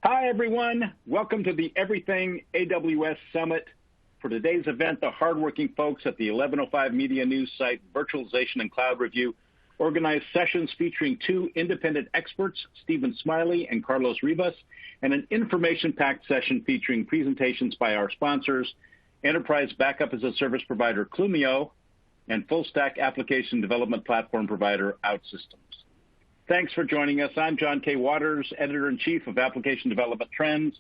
Hi, everyone. Welcome to the Everything AWS Summit. For today's event, the hardworking folks at the 1105 Media News site, Virtualization and Cloud Review, organized sessions featuring two independent experts, Stephen Smiley and Carlos Rivas, and an information-packed session featuring presentations by our sponsors, Enterprise Backup as a Service provider Clumio, and full-stack application development platform provider OutSystems. Thanks for joining us. I'm John K. Waters, Editor-in-Chief of Application Development Trends,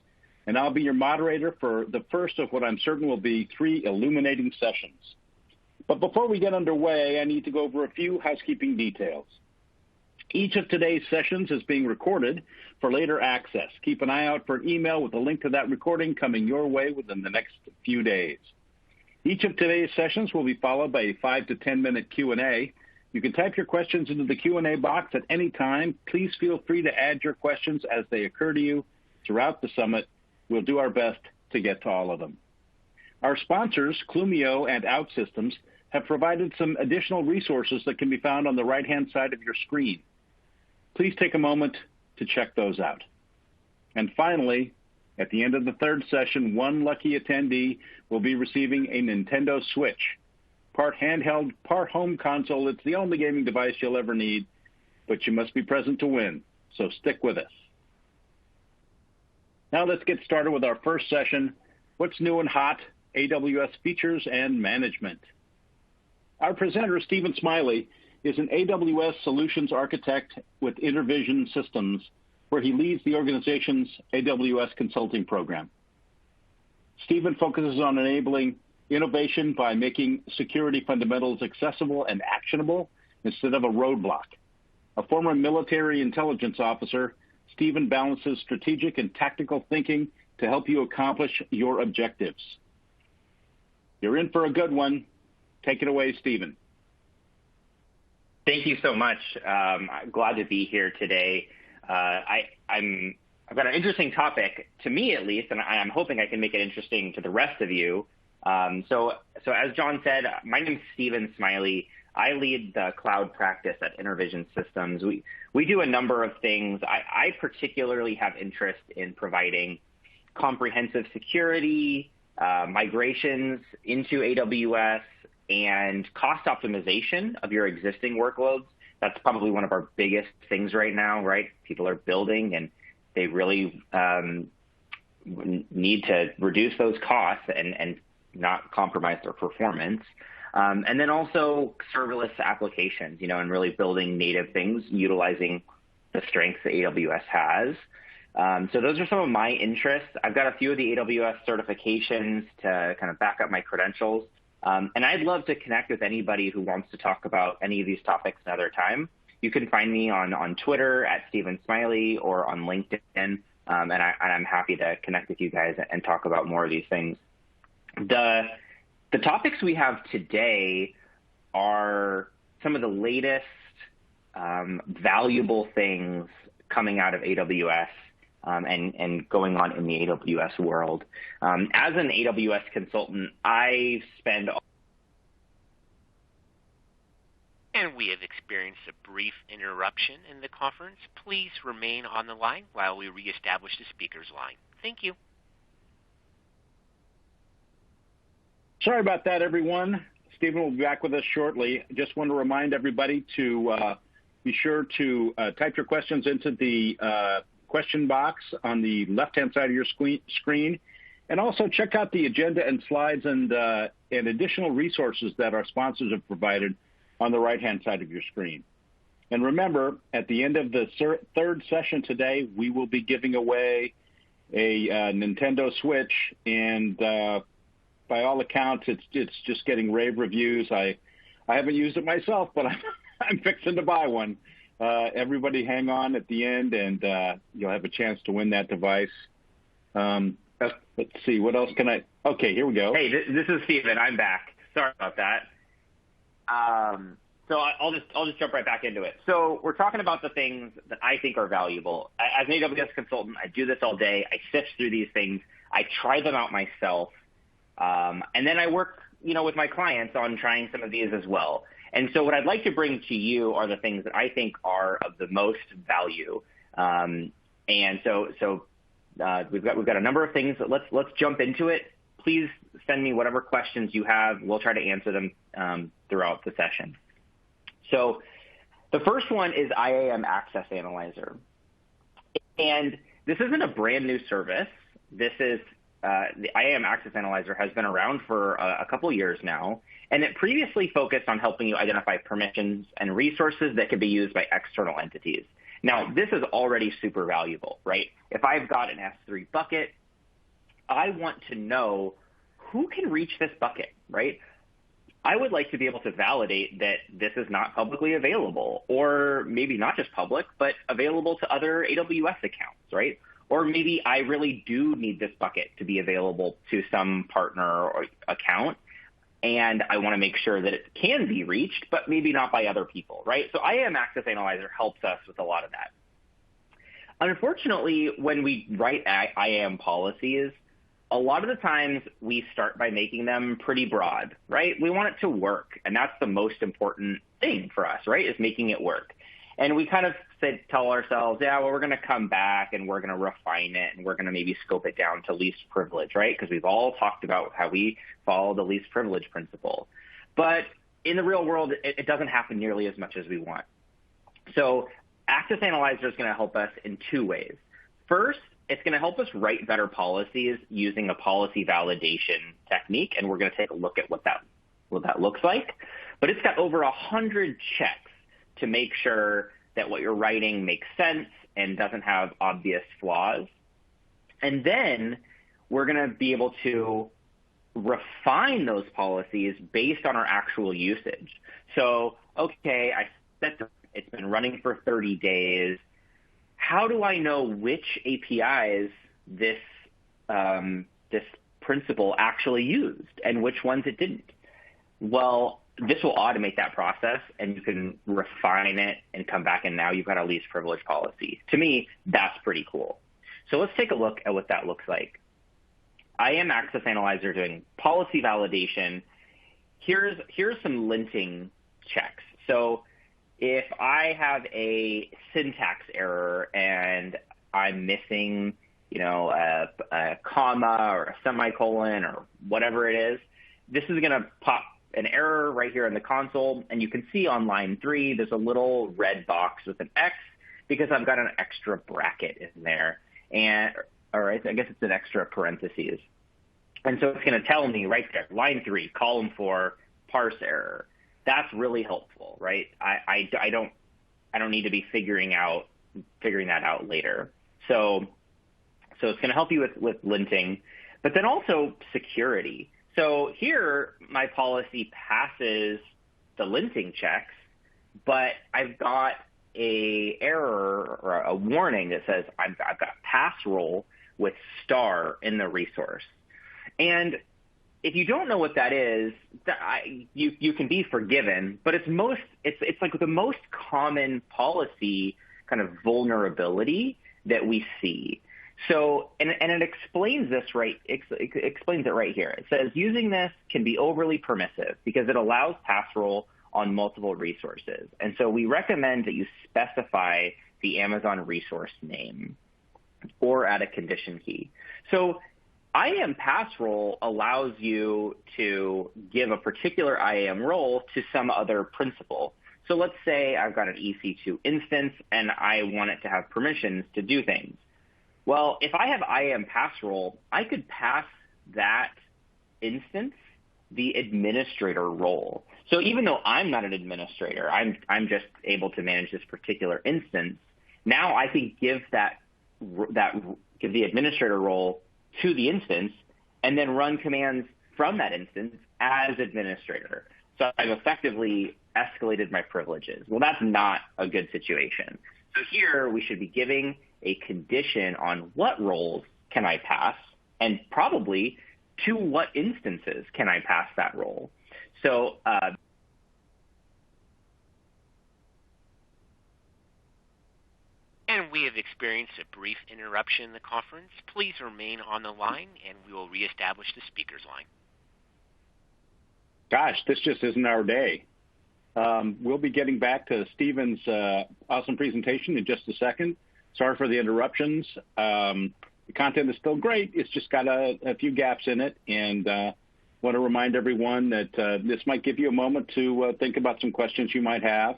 and I'll be your moderator for the first of what I'm certain will be 3 illuminating sessions. But before we get underway, I need to go over a few housekeeping details. Each of today's sessions is being recorded for later access. Keep an eye out for an email with a link to that recording coming your way within the next few days. Each of today's sessions will be followed by a 5 to 10 minute Q&A. You can type your questions into the Q&A box at any time. Please feel free to add your questions as they occur to you throughout the summit. We'll do our best to get to all of them. Our sponsors, Clumio and OutSystems, have provided some additional resources that can be found on the right-hand side of your screen. Please take a moment to check those out. And finally, at the end of the third session, one lucky attendee will be receiving a Nintendo Switch. Part handheld, part home console. It's the only gaming device you'll ever need, but you must be present to win, so stick with us. Now let's get started with our first session, What's New and Hot, AWS Features and Management. Our presenter, Stephen Smiley, is an AWS Solutions Architect with Intervision Systems, where he leads the organization's AWS consulting program. Stephen focuses on enabling innovation by making security fundamentals accessible and actionable instead of a roadblock. A former military intelligence officer, Stephen balances strategic and tactical thinking to help you accomplish your objectives. You're in for a good one. Take it away, Stephen. Thank you so much. I'm glad to be here today. I've got an interesting topic, to me at least, and I'm hoping I can make it interesting to the rest of you. So as John said, my name is Stephen Smiley. I lead the cloud practice at Intervision Systems. We do a number of things. I particularly have interest in providing comprehensive security, migrations into AWS, and cost optimization of your existing workloads. That's probably one of our biggest things right now, right? People are building and they really need to reduce those costs and not compromise their performance. And then also serverless applications, and really building native things, utilizing the strengths that AWS has. So those are some of my interests. I've got a few of the AWS certifications to kind of back up my credentials. And I'd love to connect with anybody who wants to talk about any of these topics another time. You can find me on Twitter at Stephen Smiley or on LinkedIn, and I'm happy to connect with you guys and talk about more of these things. The topics we have today are some of the latest valuable things coming out of AWS and going on in the AWS world. As an AWS consultant, I spend... And we have experienced a brief interruption in the conference. Please remain on the line while we reestablish the speaker's line. Thank you. Sorry about that, everyone. Stephen will be back with us shortly. Just want to remind everybody to be sure to type your questions into the question box on the left-hand side of your screen. And also check out the agenda and slides and additional resources that our sponsors have provided on the right-hand side of your screen. And remember, at the end of the third session today, we will be giving away a Nintendo Switch, and by all accounts, it's just getting rave reviews. I haven't used it myself, but I'm fixing to buy one. Everybody hang on at the end, and you'll have a chance to win that device. Let's see, what else can I... Okay, here we go. Hey, this is Stephen. I'm back. Sorry about that. So I'll just jump right back into it. So we're talking about the things that I think are valuable. As an AWS consultant, I do this all day. I sift through these things. I try them out myself. And then I work, with my clients on trying some of these as well. And so what I'd like to bring to you are the things that I think are of the most value. And so we've got a number of things. Let's jump into it. Please send me whatever questions you have. We'll try to answer them throughout the session. So the first one is IAM Access Analyzer. And this isn't a brand new service. This is the IAM Access Analyzer has been around for a couple years now, and it previously focused on helping you identify permissions and resources that could be used by external entities. Now, this is already super valuable, right? If I've got an S3 bucket, I want to know who can reach this bucket, right? I would like to be able to validate that this is not publicly available, or maybe not just public, but available to other AWS accounts, right? Or maybe I really do need this bucket to be available to some partner or account, and I want to make sure that it can be reached, but maybe not by other people, right? So IAM Access Analyzer helps us with a lot of that. Unfortunately, when we write IAM policies, a lot of the times we start by making them pretty broad, right? We want it to work, and that's the most important thing for us, right, is making it work. And we kind of tell ourselves, yeah, well, we're going to come back and we're going to refine it and we're going to maybe scope it down to least privilege, right? Because we've all talked about how we follow the least privilege principle. But in the real world, it doesn't happen nearly as much as we want. So Access Analyzer is going to help us in two ways. First, it's going to help us write better policies using a policy validation technique, and we're going to take a look at what that looks like. But it's got over 100 checks to make sure that what you're writing makes sense and doesn't have obvious flaws. And then we're going to be able to refine those policies based on our actual usage. So, okay, it's been running for 30 days. How do I know which APIs this principle actually used and which ones it didn't? Well, this will automate that process, and you can refine it and come back, and now you've got a least privilege policy. To me, that's pretty cool. So let's take a look at what that looks like. IAM Access Analyzer doing policy validation. Here's some linting checks. So if I have a syntax error and I'm missing, a comma or a semicolon or whatever it is, this is going to pop an error right here in the console, and you can see on line 3, there's a little red box with an X because I've got an extra bracket in there, or I guess it's an extra parentheses. And so it's going to tell me right there, line 3, column 4, parse error. That's really helpful, right? I don't need to be figuring that out later. So it's going to help you with linting, but then also security. So here, my policy passes the linting checks, but I've got a error or a warning that says I've got pass role with star in the resource. And if you don't know what that is, you can be forgiven, but it's like the most common policy kind of vulnerability that we see. So, and it explains this right. It explains it right here. It says using this can be overly permissive because it allows pass role on multiple resources. And so we recommend that you specify the Amazon resource name or add a condition key. So IAM pass role allows you to give a particular IAM role to some other principal. So let's say I've got an EC2 instance and I want it to have permissions to do things. Well, if I have IAM pass role, I could pass that instance the administrator role. So even though I'm not an administrator, I'm just able to manage this particular instance. Now I can give give the administrator role to the instance and then run commands from that instance as administrator. So I've effectively escalated my privileges. Well, that's not a good situation. So here we should be giving a condition on what roles can I pass, and probably to what instances can I pass that role. So and we have experienced a brief interruption in the conference. Please remain on the line, and we will reestablish the speaker's line. Gosh, this just isn't our day. We'll be getting back to Stephen's awesome presentation in just a second. Sorry for the interruptions. The content is still great. It's just got a few gaps in it. And want to remind everyone that this might give you a moment to think about some questions you might have,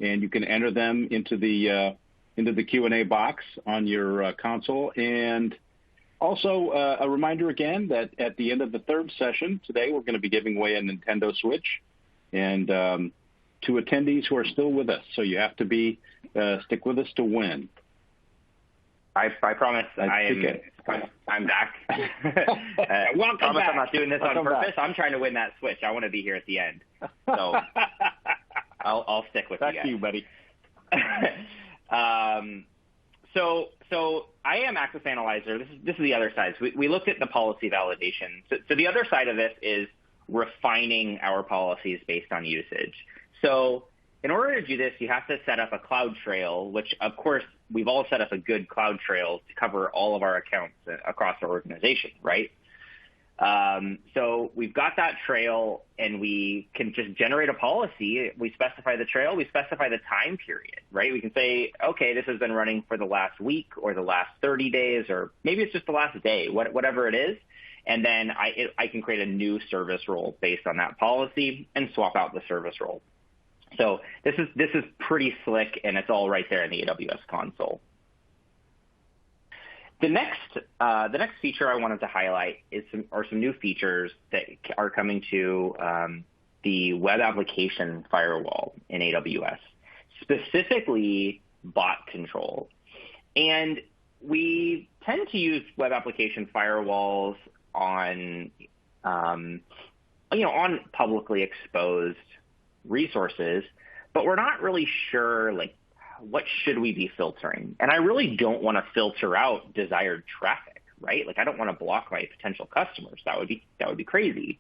and you can enter them into the Q&A box on your console. And also a reminder again that at the end of the third session today, we're going to be giving away a Nintendo Switch, and to attendees who are still with us. So you have to stick with us to win. I promise I'm back. Welcome promise back. I'm not doing this on purpose. Back. I'm trying to win that Switch. I want to be here at the end. So I'll stick with back you guys. to you, buddy. So I am Access Analyzer. This is the other side. So we looked at the policy validation. So the other side of this is refining our policies based on usage. So in order to do this, you have to set up a cloud trail, which, of course, we've all set up a good cloud trail to cover all of our accounts across our organization, right? So we've got that trail, and we can just generate a policy. We specify the trail. We specify the time period, right? We can say, okay, this has been running for the last week or the last 30 days, or maybe it's just the last day, whatever it is. And then I can create a new service role based on that policy and swap out the service role. So this is pretty slick, and it's all right there in the AWS console. The next feature I wanted to highlight are some new features that are coming to the web application firewall in AWS, specifically bot control. And we tend to use web application firewalls on publicly exposed resources, but we're not really sure, like, what should we be filtering? And I really don't want to filter out desired traffic, right? Like, I don't want to block my potential customers. That would be crazy.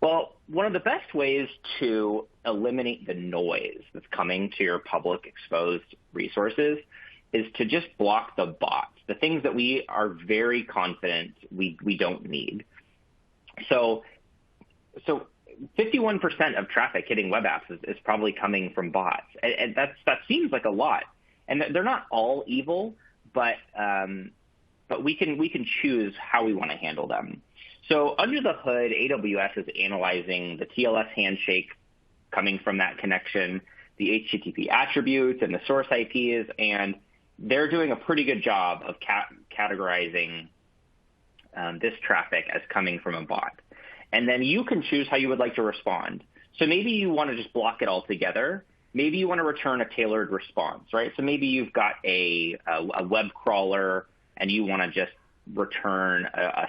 Well, one of the best ways to eliminate the noise that's coming to your public exposed resources is to just block the bots, the things that we are very confident we don't need. So 51% of traffic hitting web apps is probably coming from bots, and that seems like a lot. And they're not all evil, but we can choose how we want to handle them. So under the hood, AWS is analyzing the TLS handshake coming from that connection, the HTTP attributes and the source IPs, and they're doing a pretty good job of categorizing this traffic as coming from a bot. And then you can choose how you would like to respond. So maybe you want to just block it altogether. Maybe you want to return a tailored response, right? So maybe you've got a web crawler and you want to just return a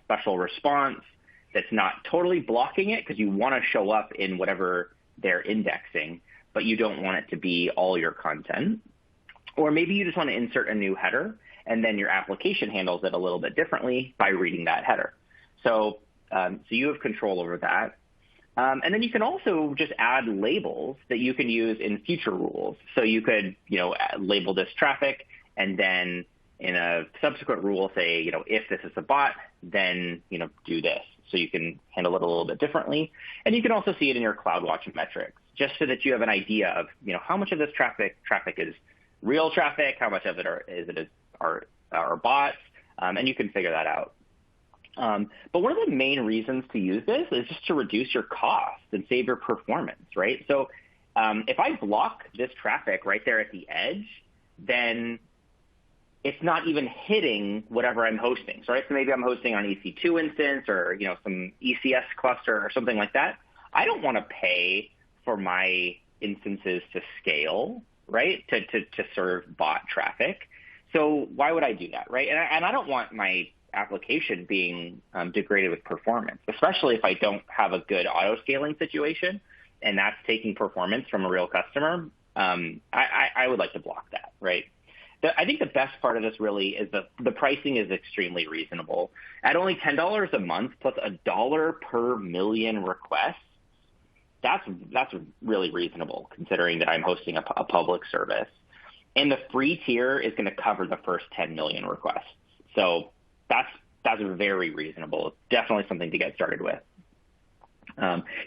special response that's not totally blocking it because you want to show up in whatever they're indexing, but you don't want it to be all your content. Or maybe you just want to insert a new header, and then your application handles it a little bit differently by reading that header. So you have control over that. And then you can also just add labels that you can use in future rules. So you could, label this traffic, and then in a subsequent rule say, if this is a bot, then, do this. So you can handle it a little bit differently. And you can also see it in your CloudWatch metrics, just so that you have an idea of, how much of this traffic is real traffic, how much of it are bots, and you can figure that out. But one of the main reasons to use this is just to reduce your cost and save your performance, right? So if I block this traffic right there at the edge, then it's not even hitting whatever I'm hosting. So, right? So maybe I'm hosting on EC2 instance or some ECS cluster or something like that. I don't want to pay for my instances to scale, right, to serve bot traffic. So why would I do that, right? And I don't want my application being degraded with performance, especially if I don't have a good auto-scaling situation and that's taking performance from a real customer. I would like to block that, right? I think the best part of this really is the pricing is extremely reasonable. At only $10 a month plus $1 per million requests, that's really reasonable considering that I'm hosting a public service. And the free tier is going to cover the first 10 million requests. So that's very reasonable. It's definitely something to get started with.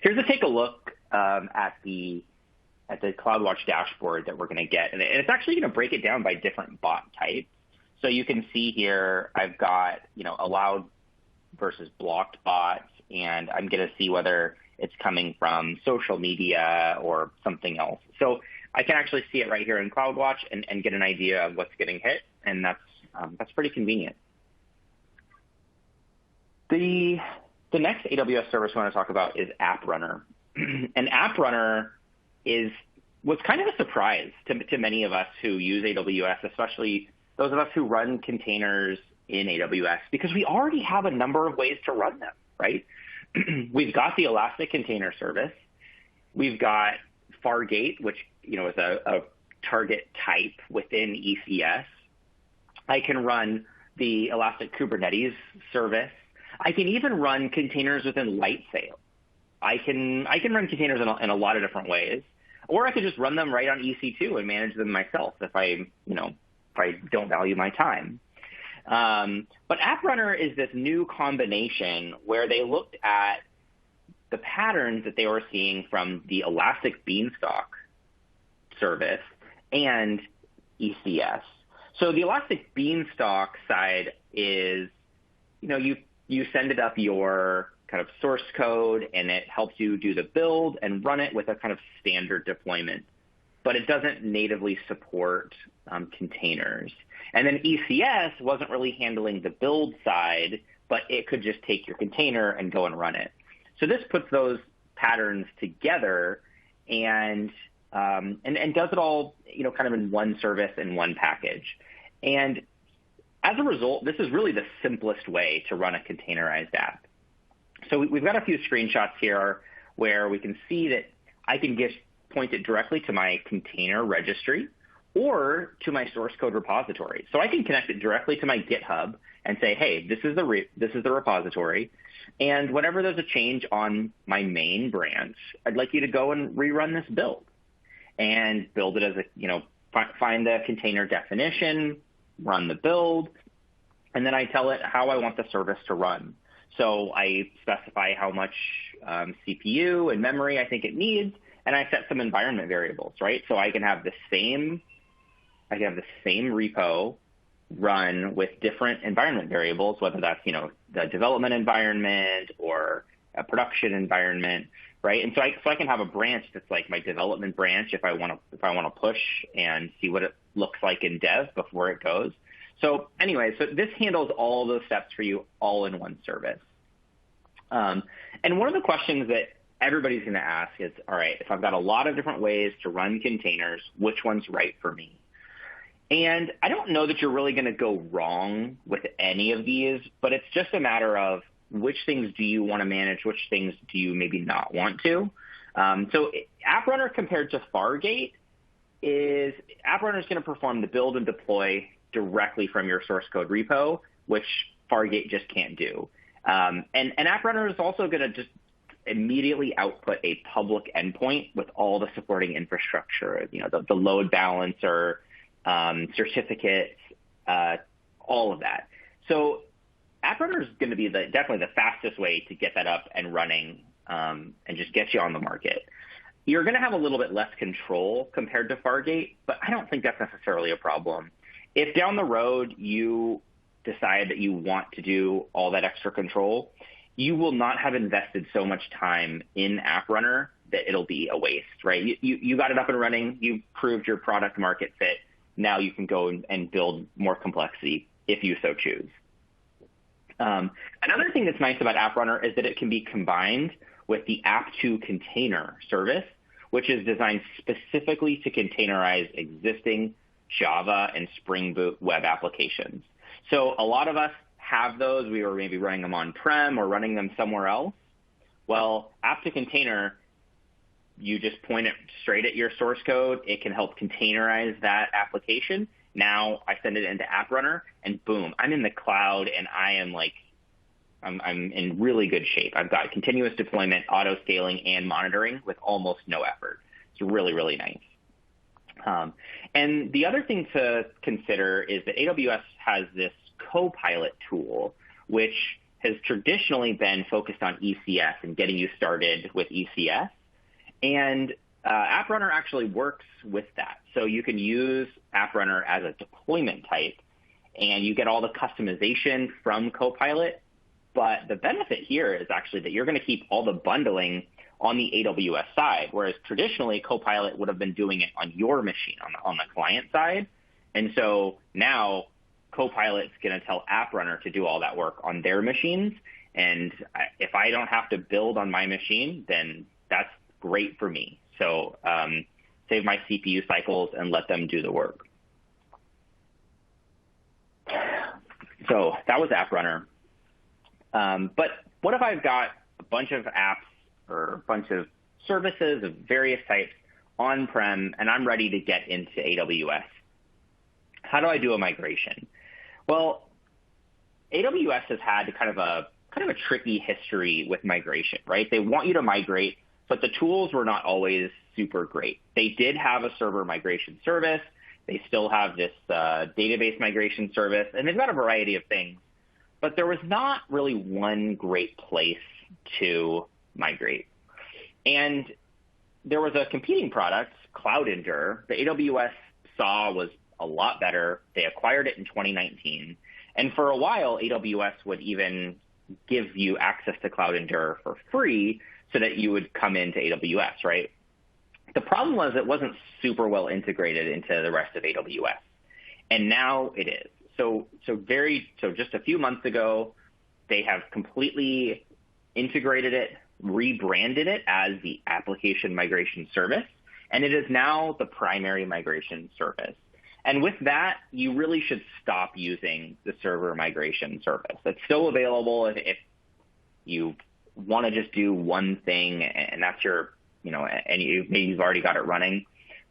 Here's a take a look at the CloudWatch dashboard that we're going to get. And it's actually going to break it down by different bot types. So you can see here I've got, allowed versus blocked bots, and I'm going to see whether it's coming from social media or something else. So I can actually see it right here in CloudWatch and get an idea of what's getting hit, and that's pretty convenient. The next AWS service we want to talk about is AppRunner. And AppRunner was kind of a surprise to many of us who use AWS, especially those of us who run containers in AWS, because we already have a number of ways to run them, right? We've got the Elastic Container Service. We've got Fargate, which is a target type within ECS. I can run the Elastic Kubernetes service. I can even run containers within Lightsail. I can run containers in a lot of different ways, or I could just run them right on EC2 and manage them myself if I don't value my time. But AppRunner is this new combination where they looked at the patterns that they were seeing from the Elastic Beanstalk service and ECS. So the Elastic Beanstalk side is, you send it up your kind of source code, and it helps you do the build and run it with a kind of standard deployment. But it doesn't natively support containers. And then ECS wasn't really handling the build side, but it could just take your container and go and run it. So this puts those patterns together and does it all, kind of in one service in one package. And as a result, this is really the simplest way to run a containerized app. So we've got a few screenshots here where we can see that I can just point it directly to my container registry or to my source code repository. So I can connect it directly to my GitHub and say, hey, this is the repository. And whenever there's a change on my main branch, I'd like you to go and rerun this build and build it as find the container definition, run the build, and then I tell it how I want the service to run. So I specify how much CPU and memory I think it needs, and I set some environment variables, right? So I can have the same repo run with different environment variables, whether that's, the development environment or a production environment, right? And so I can have a branch that's like my development branch if I want to push and see what it looks like in dev before it goes. So anyway, so this handles all those steps for you all in one service. And one of the questions that everybody's going to ask is, all right, if I've got a lot of different ways to run containers, which one's right for me? And I don't know that you're really going to go wrong with any of these, but it's just a matter of which things do you want to manage, which things do you maybe not want to. So AppRunner compared to Fargate is AppRunner is going to perform the build and deploy directly from your source code repo, which Fargate just can't do. And AppRunner is also going to just immediately output a public endpoint with all the supporting infrastructure, the load balancer, certificates, all of that. So AppRunner is going to be definitely the fastest way to get that up and running and just get you on the market. You're going to have a little bit less control compared to Fargate, but I don't think that's necessarily a problem. If down the road you decide that you want to do all that extra control, you will not have invested so much time in AppRunner that it'll be a waste, right? You got it up and running. You proved your product market fit. Now you can go and build more complexity if you so choose. Another thing that's nice about AppRunner is that it can be combined with the App2 container service, which is designed specifically to containerize existing Java and Spring Boot web applications. So a lot of us have those. We were maybe running them on-prem or running them somewhere else. Well, App2 container, you just point it straight at your source code. It can help containerize that application. Now I send it into AppRunner, and boom, I'm in the cloud, and I'm in really good shape. I've got continuous deployment, auto scaling, and monitoring with almost no effort. It's really, really nice. And the other thing to consider is that AWS has this Copilot tool, which has traditionally been focused on ECS and getting you started with ECS. And AppRunner actually works with that. So you can use AppRunner as a deployment type. and you get all the customization from Copilot. But the benefit here is actually that you're going to keep all the bundling on the AWS side, whereas traditionally Copilot would have been doing it on your machine, on the client side. And so now Copilot's going to tell App Runner to do all that work on their machines. And if I don't have to build on my machine, then that's great for me. So save my CPU cycles and let them do the work. So that was App Runner. But what if I've got a bunch of apps or a bunch of services of various types on-prem and I'm ready to get into AWS? How do I do a migration? Well, AWS has had kind of a tricky history with migration, right? They want you to migrate, but the tools were not always super great. They did have a server migration service. They still have this database migration service, and they've got a variety of things. But there was not really one great place to migrate. And there was a competing product, Cloud Endure, the AWS saw was a lot better. They acquired it in 2019. And for a while, AWS would even give you access to Cloud Endure for free so that you would come into AWS, right? The problem was it wasn't super well integrated into the rest of AWS. And now it is. So just a few months ago, they have completely integrated it, rebranded it as the application migration service, and it is now the primary migration service. And with that, you really should stop using the server migration service. It's still available if you want to just do one thing and that's your, and maybe you've already got it running.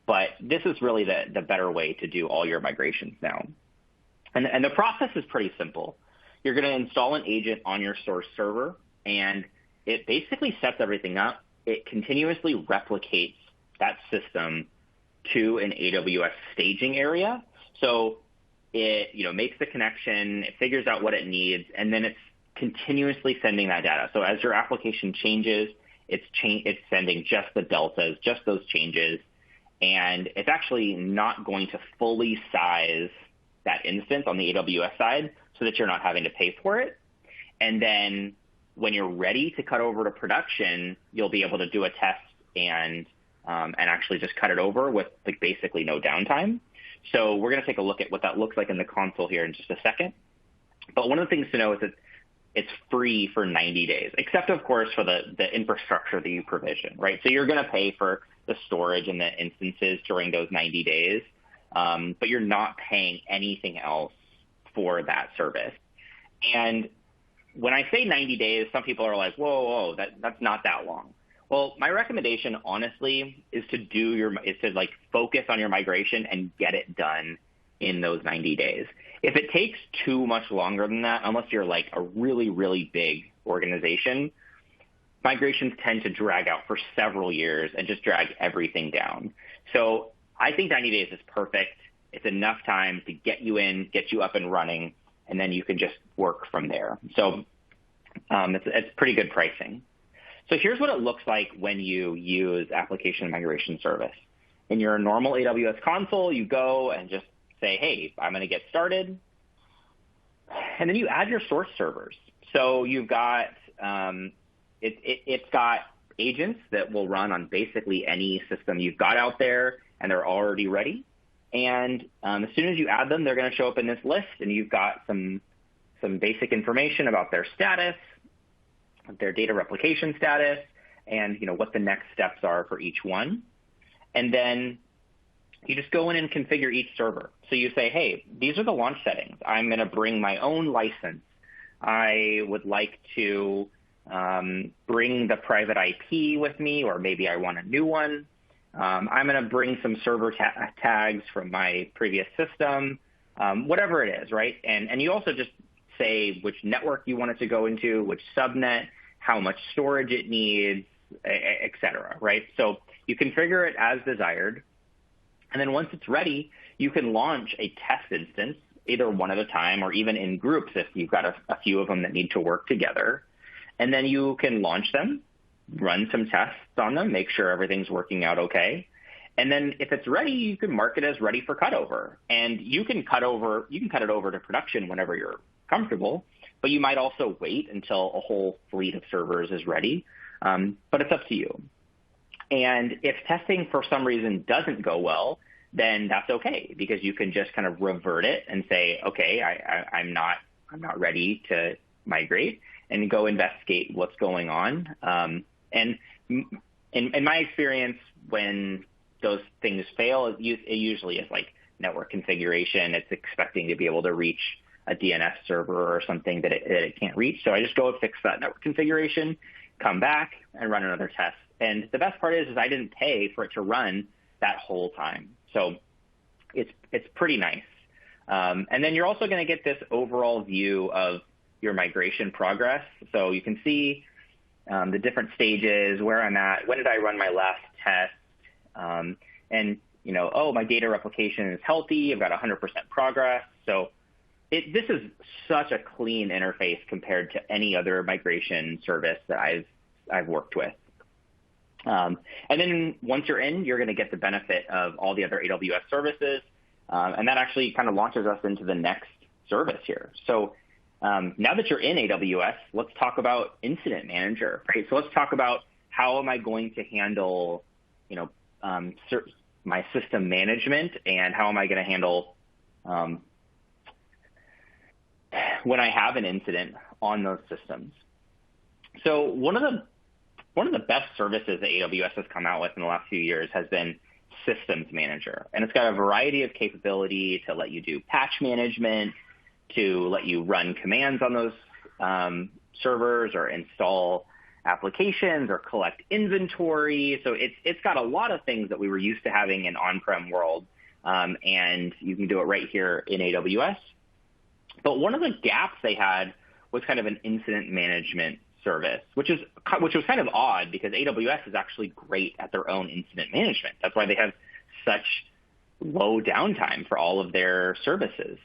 But this is really the better way to do all your migrations now. And the process is pretty simple. You're going to install an agent on your source server, and it basically sets everything up. It continuously replicates that system to an AWS staging area. So it makes the connection, it figures out what it needs, and then it's continuously sending that data. So as your application changes, it's sending just the deltas, just those changes, and it's actually not going to fully size that instance on the AWS side so that you're not having to pay for it. And then when you're ready to cut over to production, you'll be able to do a test and actually just cut it over with basically no downtime. So we're going to take a look at what that looks like in the console here in just a second. But one of the things to know is that it's free for 90 days, except of course for the infrastructure that you provision, right? So you're going to pay for the storage and the instances during those 90 days, but you're not paying anything else for that service. And when I say 90 days, some people are like, whoa, that's not that long. Well, my recommendation, honestly, is to focus on your migration and get it done in those 90 days. If it takes too much longer than that, unless you're like a really, really big organization, migrations tend to drag out for several years and just drag everything down. So I think 90 days is perfect. It's enough time to get you in, get you up and running, and then you can just work from there. So it's pretty good pricing. So here's what it looks like when you use Application Migration Service. In your normal AWS console, you go and just say, hey, I'm going to get started. And then you add your source servers. So you've got, it's got agents that will run on basically any system you've got out there, and they're already ready. And as soon as you add them, they're going to show up in this list, and you've got some basic information about their status, their data replication status, and what the next steps are for each one. And then you just go in and configure each server. So you say, hey, these are the launch settings. I'm going to bring my own license. I would like to bring the private IP with me, or maybe I want a new one. I'm going to bring some server tags from my previous system, whatever it is, right? And you also just say which network you want it to go into, which subnet, how much storage it needs, et cetera, right? So you configure it as desired. And then once it's ready, you can launch a test instance, either one at a time or even in groups if you've got a few of them that need to work together. And then you can launch them, run some tests on them, make sure everything's working out okay. And then if it's ready, you can mark it as ready for cutover. And you can cut it over to production whenever you're comfortable, but you might also wait until a whole fleet of servers is ready. But it's up to you. And if testing for some reason doesn't go well, then that's okay, because you can just kind of revert it and say, okay, I'm not ready to migrate, and go investigate what's going on. And in my experience, when those things fail, it usually is like network configuration. It's expecting to be able to reach a DNS server or something that it can't reach. So I just go and fix that network configuration, come back, and run another test. And the best part is I didn't pay for it to run that whole time. So it's pretty nice. And then you're also going to get this overall view of your migration progress. So you can see the different stages, where I'm at, when did I run my last test, and my data replication is healthy. I've got 100% progress. So this is such a clean interface compared to any other migration service that I've worked with. And then once you're in, you're going to get the benefit of all the other AWS services. And that actually kind of launches us into the next service here. So now that you're in AWS, let's talk about Incident Manager, right? So let's talk about how am I going to handle, my system management, and how am I going to handle when I have an incident on those systems. So one of the best services that AWS has come out with in the last few years has been Systems Manager. And it's got a variety of capability to let you do patch management, to let you run commands on those servers, or install applications, or collect inventory. So it's got a lot of things that we were used to having in on-prem world, and you can do it right here in AWS. But one of the gaps they had was kind of an incident management service, which was kind of odd, because AWS is actually great at their own incident management. That's why they have such low downtime for all of their services.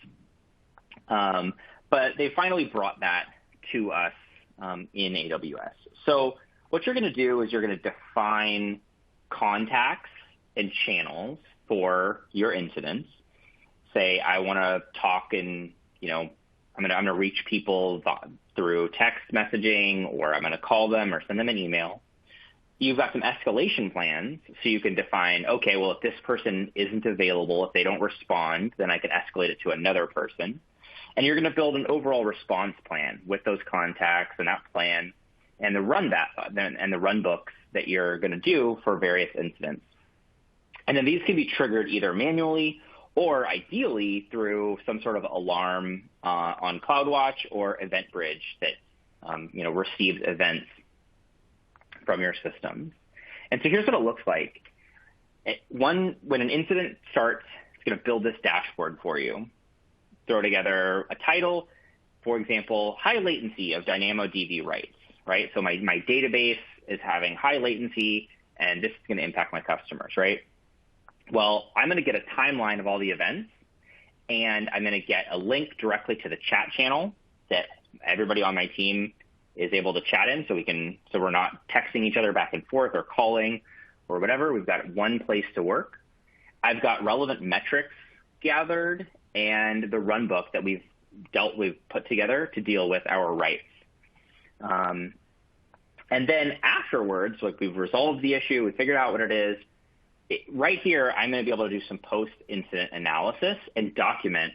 But they finally brought that to us in AWS. So what you're going to do is you're going to define contacts and channels for your incidents. Say, I want to talk and, I'm going to reach people through text messaging, or I'm going to call them or send them an email. You've got some escalation plans, so you can define, okay, well, if this person isn't available, if they don't respond, then I can escalate it to another person. And you're going to build an overall response plan with those contacts and that plan, and the run books that you're going to do for various incidents. And then these can be triggered either manually or ideally through some sort of alarm on CloudWatch or EventBridge that receives events from your systems. And so here's what it looks like. When an incident starts, it's going to build this dashboard for you. Throw together a title, for example, high latency of DynamoDB writes, right? So my database is having high latency, and this is going to impact my customers, right? Well, I'm going to get a timeline of all the events, and I'm going to get a link directly to the chat channel that everybody on my team is able to chat in, so we're not texting each other back and forth or calling or whatever. We've got one place to work. I've got relevant metrics gathered and the run book that we've put together to deal with our writes. And then afterwards, we've resolved the issue, we figured out what it is. Right here, I'm going to be able to do some post-incident analysis and document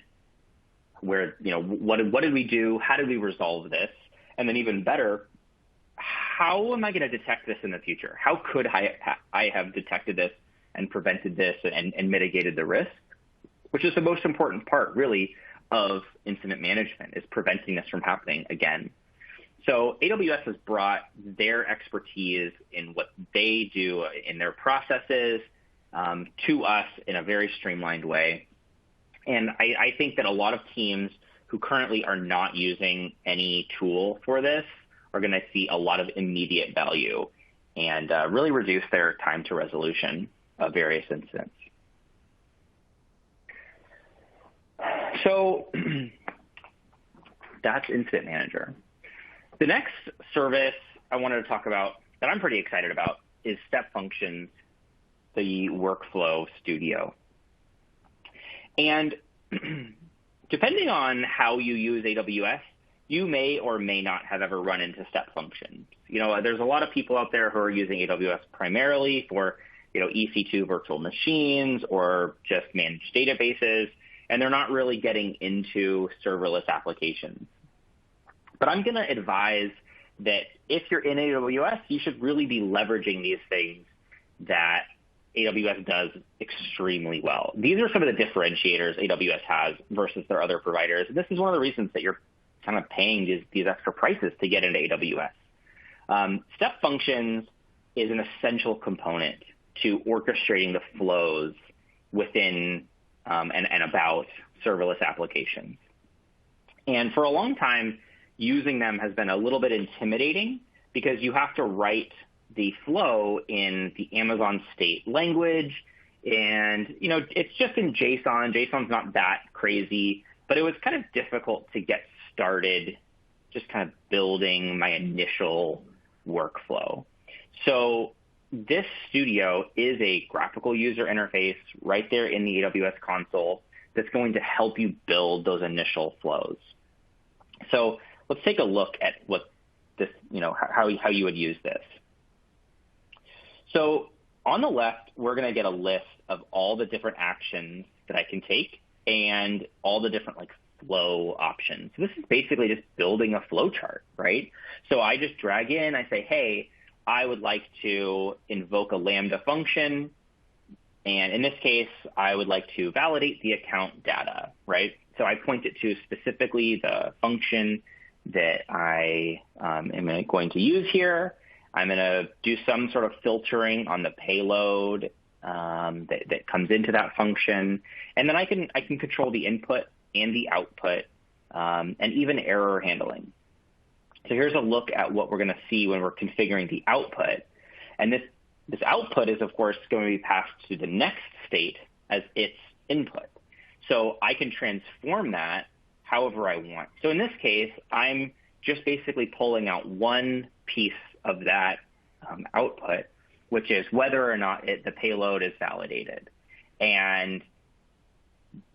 where, what did we do? How did we resolve this? And then even better, how am I going to detect this in the future? How could I have detected this and prevented this and mitigated the risk? Which is the most important part, really, of incident management, is preventing this from happening again. So AWS has brought their expertise in what they do in their processes to us in a very streamlined way. And I think that a lot of teams who currently are not using any tool for this are going to see a lot of immediate value and really reduce their time to resolution of various incidents. So that's Incident Manager. The next service I wanted to talk about that I'm pretty excited about is Step Functions the Workflow Studio. And depending on how you use AWS, you may or may not have ever run into step functions. There's a lot of people out there who are using AWS primarily for, EC2 virtual machines or just managed databases, and they're not really getting into serverless applications. But I'm going to advise that if you're in AWS, you should really be leveraging these things that AWS does extremely well. These are some of the differentiators AWS has versus their other providers. And this is one of the reasons that you're kind of paying these extra prices to get into AWS. Step functions is an essential component to orchestrating the flows within and about serverless applications. And for a long time, using them has been a little bit intimidating because you have to write the flow in the Amazon state language. And, it's just in JSON. JSON's not that crazy, but it was kind of difficult to get started just kind of building my initial workflow. So this studio is a graphical user interface right there in the AWS console that's going to help you build those initial flows. So let's take a look at what this, how you would use this. So on the left, we're going to get a list of all the different actions that I can take and all the different flow options. So this is basically just building a flow chart, right? So I just drag in, I say, hey, I would like to invoke a Lambda function. And in this case, I would like to validate the account data, right? So I point it to specifically the function that I am going to use here. I'm going to do some sort of filtering on the payload that comes into that function. And then I can control the input and the output and even error handling. So here's a look at what we're going to see when we're configuring the output. And this output is, of course, going to be passed to the next state as its input. So I can transform that however I want. So in this case, I'm just basically pulling out one piece of that output, which is whether or not the payload is validated. And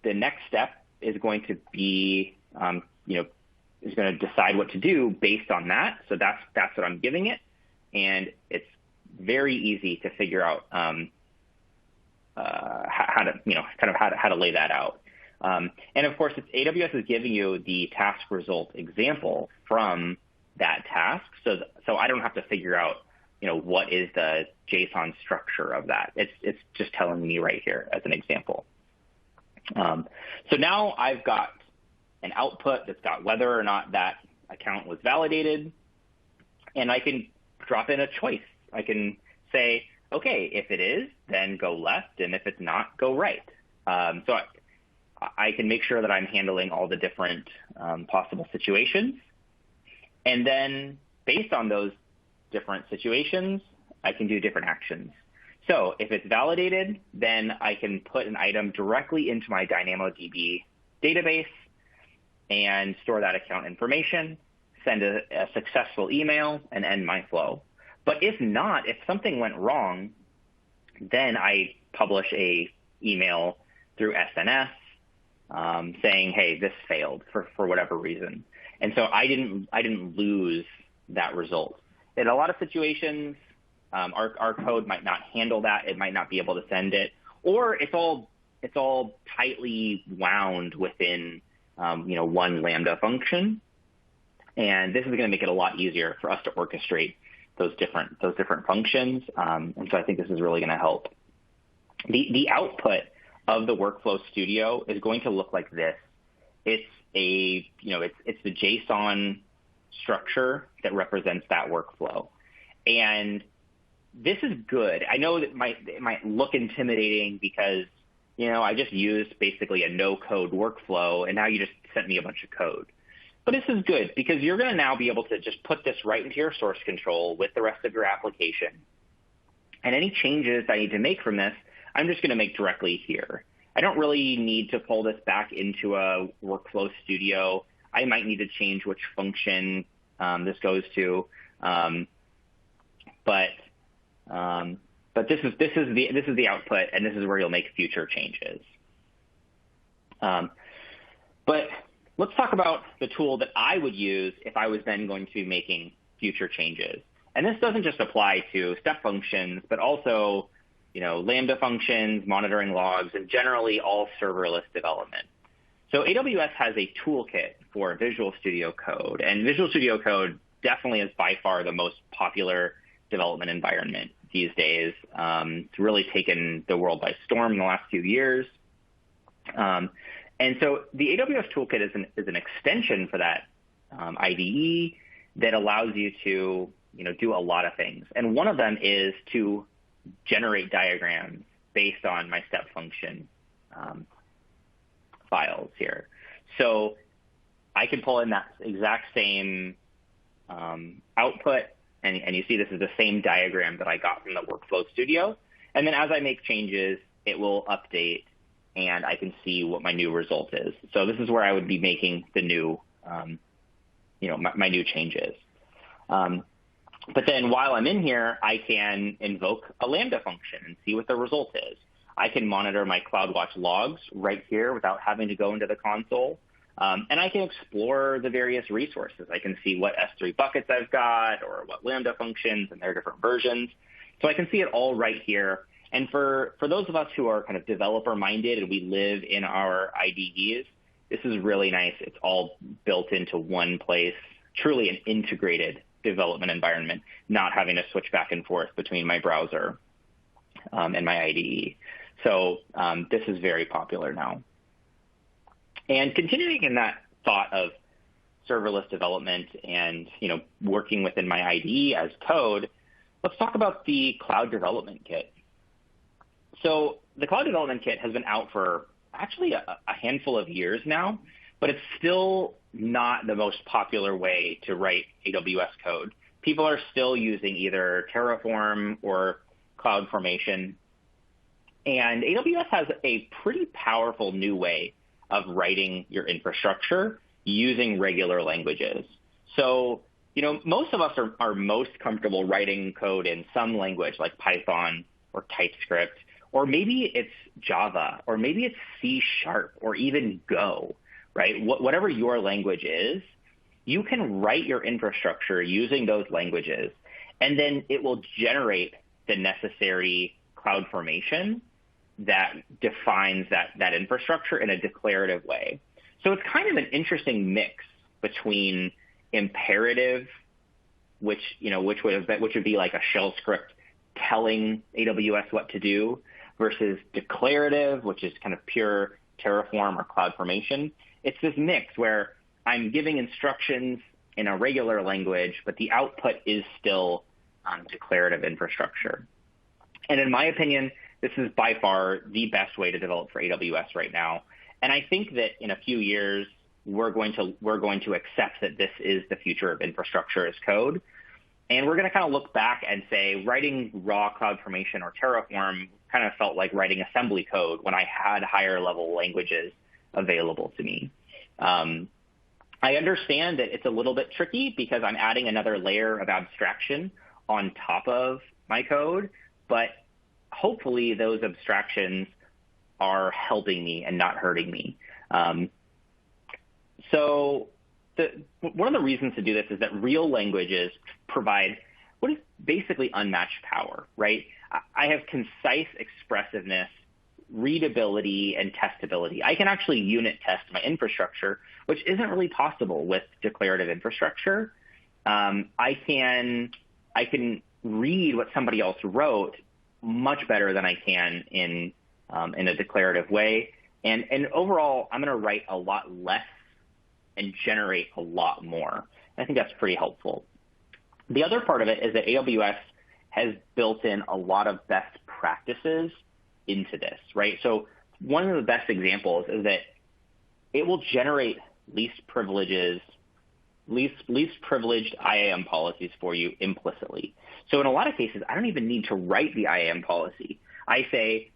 the next step is going to be, is going to decide what to do based on that. So that's what I'm giving it. And it's very easy to figure out how to lay that out. And of course, AWS is giving you the task result example from that task. So I don't have to figure out, what is the JSON structure of that. It's just telling me right here as an example. So now I've got an output that's got whether or not that account was validated, and I can drop in a choice. I can say, okay, if it is, then go left, and if it's not, go right. So I can make sure that I'm handling all the different possible situations. And then based on those different situations, I can do different actions. So if it's validated, then I can put an item directly into my DynamoDB database and store that account information, send a successful email, and end my flow. But if not, if something went wrong, then I publish a email through SNS saying, hey, this failed for whatever reason. And so I didn't lose that result. In a lot of situations, our code might not handle that. It might not be able to send it, or it's all tightly wound within one Lambda function. And this is going to make it a lot easier for us to orchestrate those different functions. And so I think this is really going to help. The output of the Workflow Studio is going to look like this. It's it's the JSON structure that represents that workflow. And this is good. I know that it might look intimidating because, I just used basically a no-code workflow, and now you just sent me a bunch of code. But this is good because you're going to now be able to just put this right into your source control with the rest of your application. And any changes I need to make from this, I'm just going to make directly here. I don't really need to pull this back into a Workflow Studio. I might need to change which function this goes to. But But this is the output, and this is where you'll make future changes. But let's talk about the tool that I would use if I was then going to be making future changes. And this doesn't just apply to step functions, but also, Lambda functions, monitoring logs, and generally all serverless development. So AWS has a toolkit for Visual Studio Code, and Visual Studio Code definitely is by far the most popular development environment these days. It's really taken the world by storm in the last few years. And so the AWS toolkit is an extension for that IDE that allows you to do a lot of things. And one of them is to generate diagrams based on my step function files here. So I can pull in that exact same output, and you see this is the same diagram that I got from the Workflow Studio. And then as I make changes, it will update, and I can see what my new result is. So this is where I would be making the new, my new changes. But then while I'm in here, I can invoke a Lambda function and see what the result is. I can monitor my CloudWatch logs right here without having to go into the console. And I can explore the various resources. I can see what S3 buckets I've got or what Lambda functions and their different versions. So I can see it all right here. And for those of us who are kind of developer-minded and we live in our IDEs, this is really nice. It's all built into one place, truly an integrated development environment, not having to switch back and forth between my browser and my IDE. So this is very popular now. And continuing in that thought of serverless development and working within my IDE as code, let's talk about the Cloud Development Kit. So the Cloud Development Kit has been out for actually a handful of years now, but it's still not the most popular way to write AWS code. People are still using either Terraform or CloudFormation. And AWS has a pretty powerful new way of writing your infrastructure using regular languages. So, most of us are most comfortable writing code in some language like Python or TypeScript, or maybe it's Java, or maybe it's C# or even Go, right? Whatever your language is, you can write your infrastructure using those languages, and then it will generate the necessary CloudFormation that defines that infrastructure in a declarative way. So it's kind of an interesting mix between imperative, which would be like a shell script telling AWS what to do, versus declarative, which is kind of pure Terraform or CloudFormation. It's this mix where I'm giving instructions in a regular language, but the output is still declarative infrastructure. And in my opinion, this is by far the best way to develop for AWS right now. And I think that in a few years, we're going to accept that this is the future of infrastructure as code. And we're going to kind of look back and say writing raw CloudFormation or Terraform kind of felt like writing assembly code when I had higher level languages available to me. I understand that it's a little bit tricky because I'm adding another layer of abstraction on top of my code, but hopefully those abstractions are helping me and not hurting me. So one of the reasons to do this is that real languages provide what is basically unmatched power, right? I have concise expressiveness, readability, and testability. I can actually unit test my infrastructure, which isn't really possible with declarative infrastructure. I can read what somebody else wrote much better than I can in a declarative way. And overall, I'm going to write a lot less and generate a lot more. I think that's pretty helpful. The other part of it is that AWS has built in a lot of best practices into this, right? So one of the best examples is that it will generate least privileged IAM policies for you implicitly. So in a lot of cases, I don't even need to write the IAM policy. I say,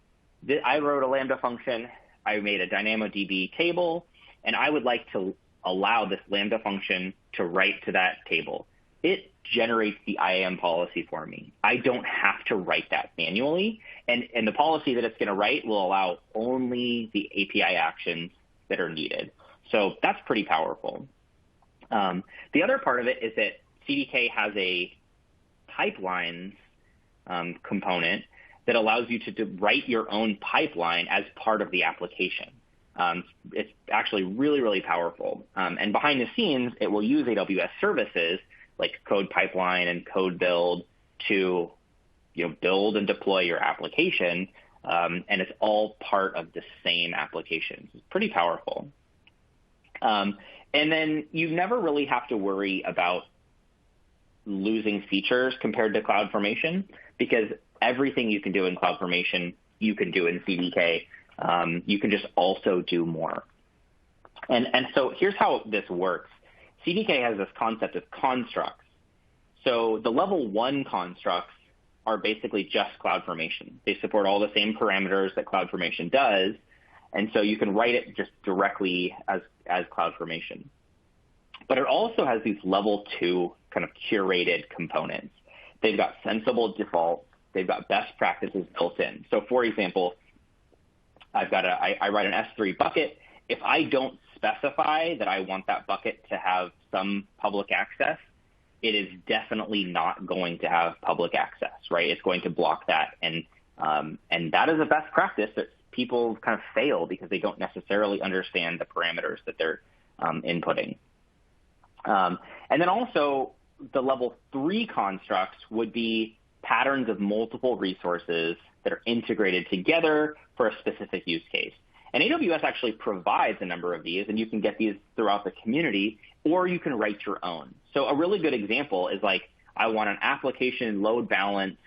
I wrote a Lambda function, I made a DynamoDB table, and I would like to allow this Lambda function to write to that table. it generates the IAM policy for me. I don't have to write that manually. And the policy that it's going to write will allow only the API actions that are needed. So that's pretty powerful. The other part of it is that CDK has a pipelines component that allows you to write your own pipeline as part of the application. It's actually really, really powerful. And behind the scenes, it will use AWS services like code pipeline and code build to build and deploy your application. And it's all part of the same application. It's pretty powerful. And then you never really have to worry about losing features compared to CloudFormation, because everything you can do in CloudFormation, you can do in CDK. You can just also do more. And so here's how this works. CDK has this concept of constructs. So the level 1 constructs are basically just CloudFormation. They support all the same parameters that CloudFormation does, and so you can write it just directly as CloudFormation. But it also has these level 2 kind of curated components. They've got sensible defaults. They've got best practices built in. So for example, I write an S3 bucket. If I don't specify that I want that bucket to have some public access, it is definitely not going to have public access, right? It's going to block that. And that is a best practice that people kind of fail because they don't necessarily understand the parameters that they're inputting. And then also the level 3 constructs would be patterns of multiple resources that are integrated together for a specific use case. And AWS actually provides a number of these, and you can get these throughout the community, or you can write your own. So a really good example is like, I want an application load balanced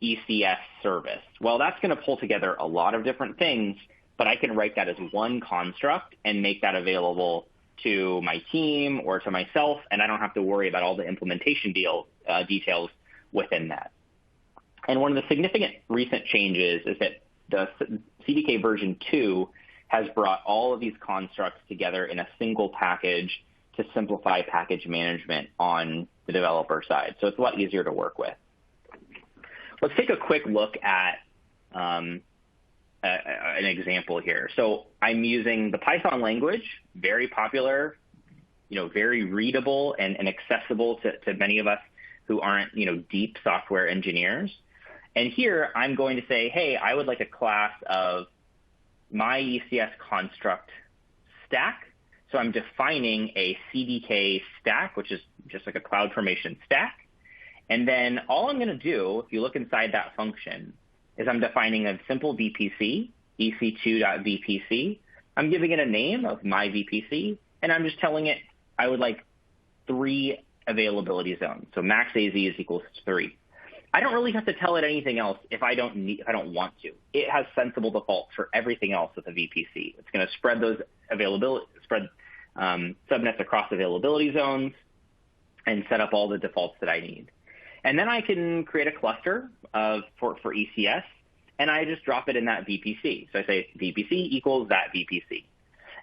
ECS service. Well, that's going to pull together a lot of different things, but I can write that as one construct and make that available to my team or to myself, and I don't have to worry about all the implementation details within that. And one of the significant recent changes is that the CDK version 2 has brought all of these constructs together in a single package to simplify package management on the developer side. So it's a lot easier to work with. Let's take a quick look at an example here. So I'm using the Python language, very popular, very readable and accessible to many of us who aren't, deep software engineers. And here I'm going to say, hey, I would like a class of my ECS construct stack. So I'm defining a CDK stack, which is just like a CloudFormation stack. And then all I'm going to do, if you look inside that function, is I'm defining a simple VPC, ec2.vpc. I'm giving it a name of my VPC, and I'm just telling it I would like 3 availability zones. So max AZ is equals 3. I don't really have to tell it anything else if I don't want to. It has sensible defaults for everything else with a VPC. It's going to spread those subnets across availability zones and set up all the defaults that I need. And then I can create a cluster for ECS, and I just drop it in that VPC. So I say VPC equals that VPC.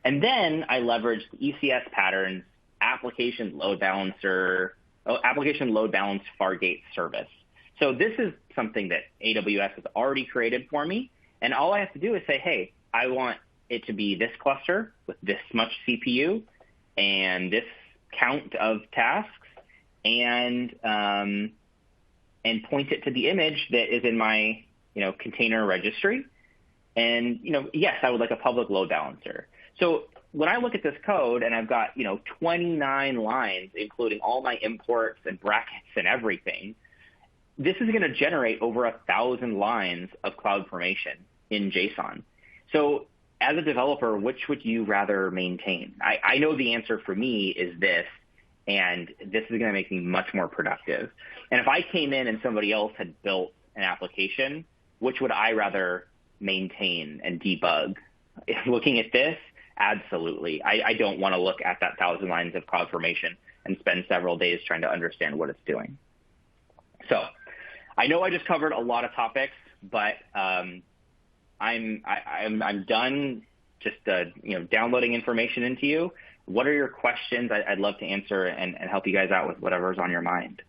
And then I leverage the ECS patterns, application load balance Fargate service. So this is something that AWS has already created for me. And all I have to do is say, hey, I want it to be this cluster with this much CPU and this count of tasks, and point it to the image that is in my container registry. And yes, I would like a public load balancer. So when I look at this code and I've got 29 lines, including all my imports and brackets and everything, this is going to generate over 1,000 lines of CloudFormation in JSON. So as a developer, which would you rather maintain? I know the answer for me is this, and this is going to make me much more productive. And if I came in and somebody else had built an application, which would I rather maintain and debug? Looking at this, absolutely. I don't want to look at that 1,000 lines of CloudFormation and spend several days trying to understand what it's doing. So I know I just covered a lot of topics, but I'm done just downloading information into you. what are your questions? I'd love to answer and help you guys out with whatever's on your mind.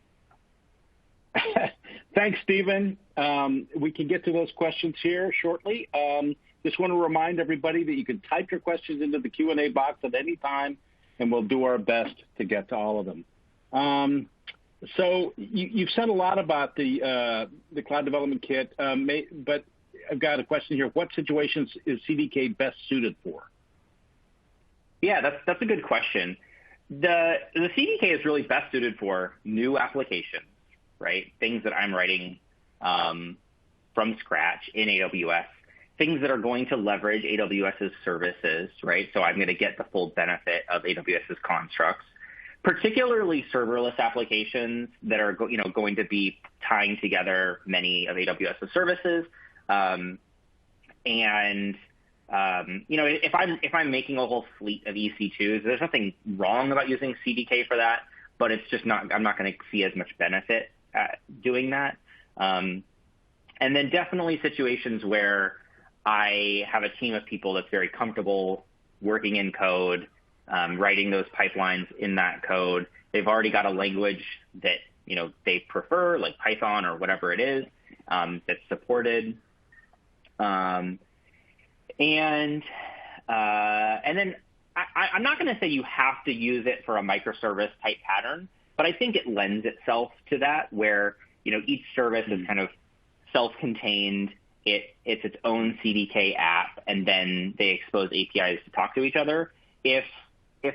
Thanks, Stephen. We can get to those questions here shortly. Just want to remind everybody that you can type your questions into the Q&A box at any time, and we'll do our best to get to all of them. So you've said a lot about the Cloud Development Kit, but I've got a question here. What situations is CDK best suited for? Yeah, that's a good question. The CDK is really best suited for new applications, right? Things that I'm writing from scratch in AWS, things that are going to leverage AWS's services, right? So I'm going to get the full benefit of AWS's constructs, particularly serverless applications that are going to be tying together many of AWS's services. If I'm making a whole fleet of EC2s, there's nothing wrong about using CDK for that, but it's just I'm not going to see as much benefit at doing that. And then definitely situations where I have a team of people that's very comfortable working in code, writing those pipelines in that code. They've already got a language that they prefer, like Python or whatever it is, that's supported. And then I'm not going to say you have to use it for a microservice type pattern, but I think it lends itself to that, where each service is kind of self-contained. It's its own CDK app, and then they expose APIs to talk to each other. If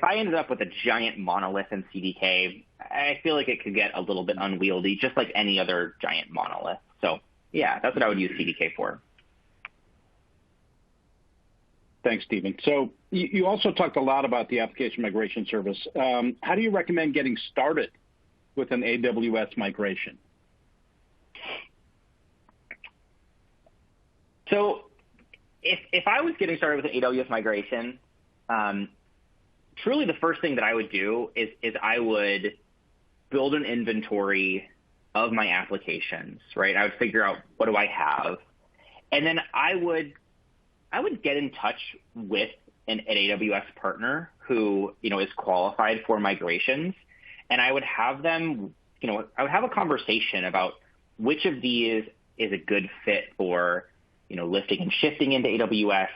I ended up with a giant monolith in CDK, I feel like it could get a little bit unwieldy, just like any other giant monolith. So yeah, that's what I would use CDK for. Thanks, Stephen. So you also talked a lot about the application migration service. How do you recommend getting started with an AWS migration? So if I was getting started with an AWS migration, truly the first thing that I would do is I would build an inventory of my applications, right? I would figure out, what do I have? And then I would get in touch with an AWS partner who, is qualified for migrations. And I would have them, I would have a conversation about which of these is a good fit for, lifting and shifting into AWS,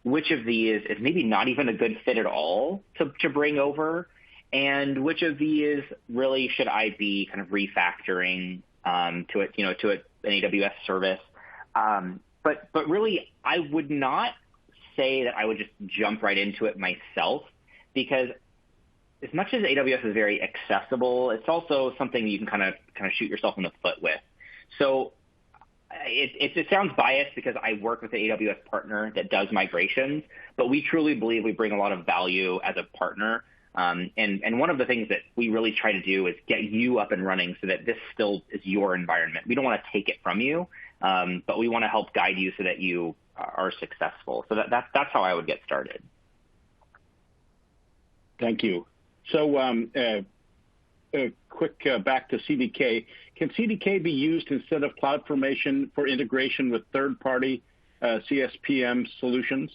which of these is maybe not even a good fit at all to bring over, and which of these really should I be kind of refactoring to an AWS service. But really, I would not say that I would just jump right into it myself, because as much as AWS is very accessible, it's also something you can kind of shoot yourself in the foot with. So it sounds biased because I work with an AWS partner that does migrations, but we truly believe we bring a lot of value as a partner. And one of the things that we really try to do is get you up and running so that this still is your environment. We don't want to take it from you, but we want to help guide you so that you are successful. So that's how I would get started. Thank you. So a quick back to CDK. Can CDK be used instead of CloudFormation for integration with third-party CSPM solutions?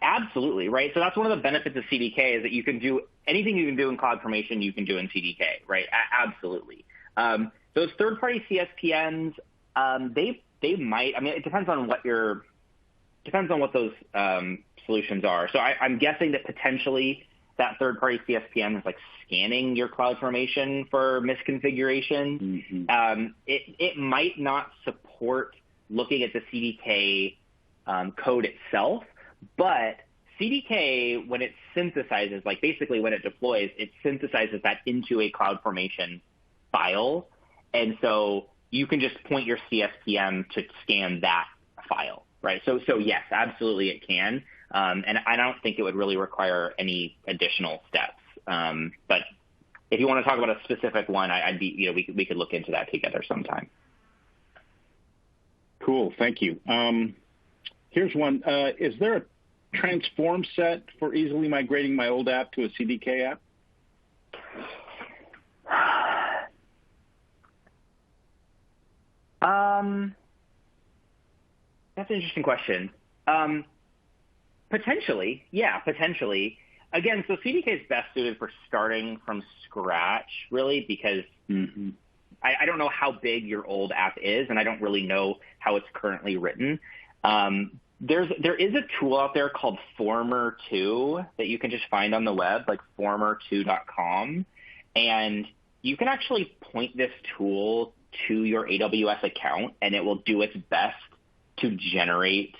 Absolutely, right? So that's one of the benefits of CDK, is that you can do anything you can do in CloudFormation, you can do in CDK, right? Absolutely. Those third-party CSPMs, they might. I mean, it depends on what those solutions are. So I'm guessing that potentially that third-party CSPM is like scanning your CloudFormation for misconfiguration. Mm-hmm. It might not support looking at the CDK code itself, but CDK, when it synthesizes, like basically when it deploys, it synthesizes that into a CloudFormation file. And so you can just point your CSPM to scan that file, right? So yes, absolutely it can. And I don't think it would really require any additional steps. But if you want to talk about a specific one, we could look into that together sometime. Cool, thank you. Here's one. Is there a transform set for easily migrating my old app to a CDK app? That's an interesting question. Potentially, yeah, potentially. Again, so CDK is best suited for starting from scratch, really, because I don't know how big your old app is, and I don't really know how it's currently written. There is a tool out there called Former2 that you can just find on the web, like former2.com, and you can actually point this tool to your AWS account, and it will do its best to generate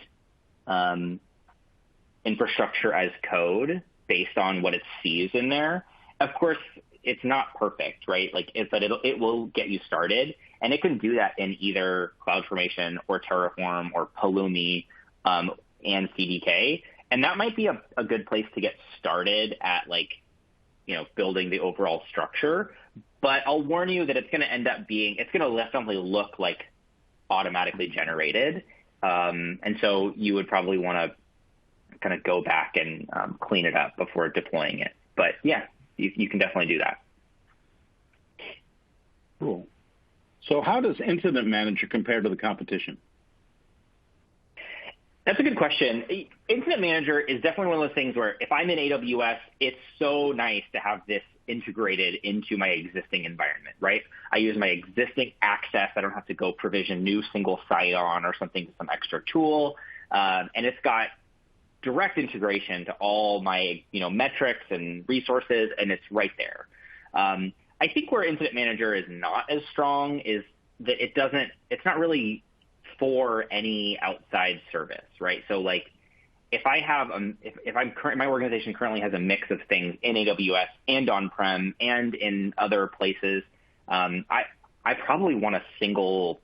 infrastructure as code based on what it sees in there. Of course, it's not perfect, right? But it will get you started, and it can do that in either CloudFormation or Terraform or Pulumi and CDK. And that might be a good place to get started at building the overall structure. But I'll warn you that it's going to end up it's going to definitely look like automatically generated. And so you would probably want to kind of go back and clean it up before deploying it. But yeah, you can definitely do that. Cool. So how does Incident Manager compare to the competition? That's a good question. Incident Manager is definitely one of those things where if I'm in AWS, it's so nice to have this integrated into my existing environment, right? I use my existing access. I don't have to go provision new single sign-on or something, some extra tool. And it's got direct integration to all my metrics and resources, and it's right there. I think where Incident Manager is not as strong is that it's not really for any outside service, right? So if I have my organization currently has a mix of things in AWS and on-prem and in other places, I probably want a single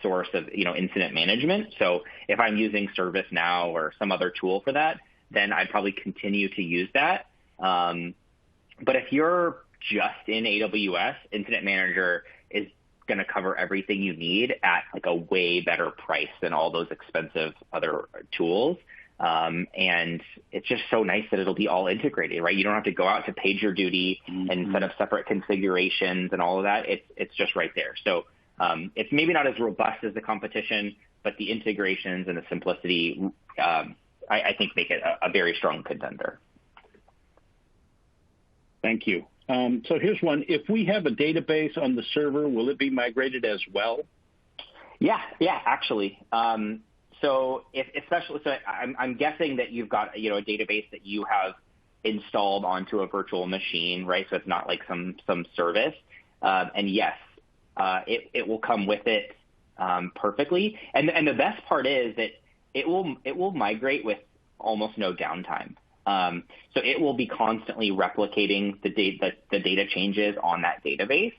source of incident management. So if I'm using ServiceNow or some other tool for that, then I'd probably continue to use that. But if you're just in AWS, Incident Manager is going to cover everything you need at a way better price than all those expensive other tools. And it's just so nice that it'll be all integrated, right? You don't have to go out to PagerDuty and set up separate configurations and all of that. It's just right there. So it's maybe not as robust as the competition, but the integrations and the simplicity, I think, make it a very strong contender. Thank you. So here's one. If we have a database on the server, will it be migrated as well? Yeah, actually. So I'm guessing that you've got a database that you have installed onto a virtual machine, right? So it's not like some service. And yes, it will come with it perfectly. And the best part is that it will migrate with almost no downtime. So it will be constantly replicating the data changes on that database.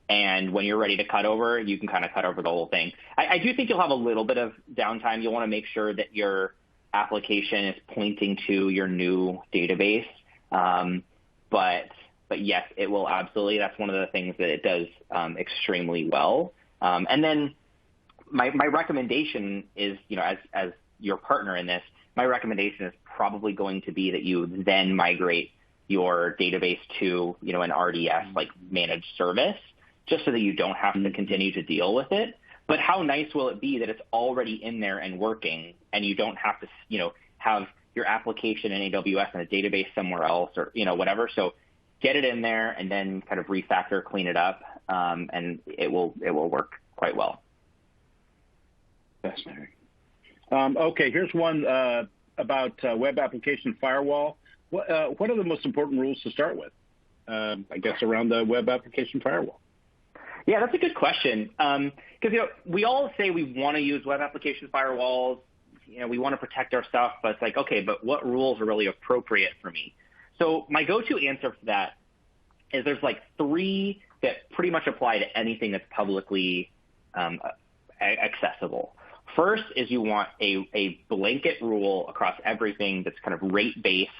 And when you're ready to cut over, you can kind of cut over the whole thing. I do think you'll have a little bit of downtime. You'll want to make sure that your application is pointing to your new database. But yes, it will absolutely. That's one of the things that it does extremely well. And then my recommendation is, as your partner in this, my recommendation is probably going to be that you then migrate your database to, an RDS managed service, just so that you don't have to continue to deal with it. But how nice will it be that it's already in there and working, and you don't have to, have your application in AWS and a database somewhere else or, whatever. So get it in there and then kind of refactor, clean it up, and it will work quite well. Fascinating. Okay, here's one about web application firewall. What are the most important rules to start with, I guess, around the web application firewall? Yeah, that's a good question. Because we all say we want to use web application firewalls. We want to protect our stuff, but it's like, okay, but what rules are really appropriate for me? So my go-to answer for that is there's 3 that pretty much apply to anything that's publicly accessible. First is you want a blanket rule across everything that's kind of rate-based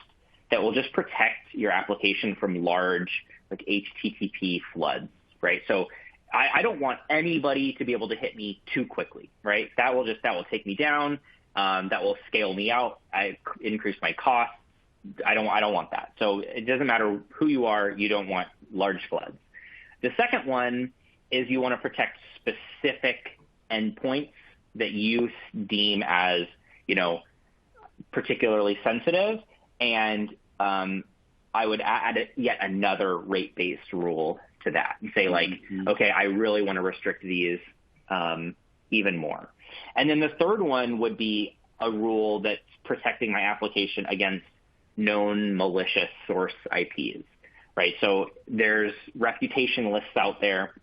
that will just protect your application from large HTTP floods, right? So I don't want anybody to be able to hit me too quickly, right? That will take me down. That will scale me out. I increase my costs. I don't want that. So it doesn't matter who you are. You don't want large floods. The second one is you want to protect specific endpoints that you deem as, particularly sensitive. And I would add yet another rate-based rule to that and say, like, okay, I really want to restrict these even more. And then the third one would be a rule that's protecting my application against known malicious source IPs, right? So there's reputation lists out there,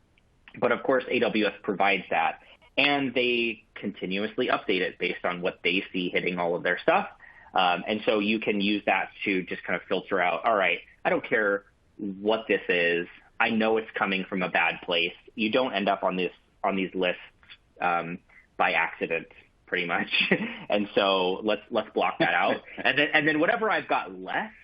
but of course AWS provides that, and they continuously update it based on what they see hitting all of their stuff. And so you can use that to just kind of filter out, all right, I don't care what this is. I know it's coming from a bad place. You don't end up on these lists by accident, pretty much. And so let's block that out. And then whatever I've got left,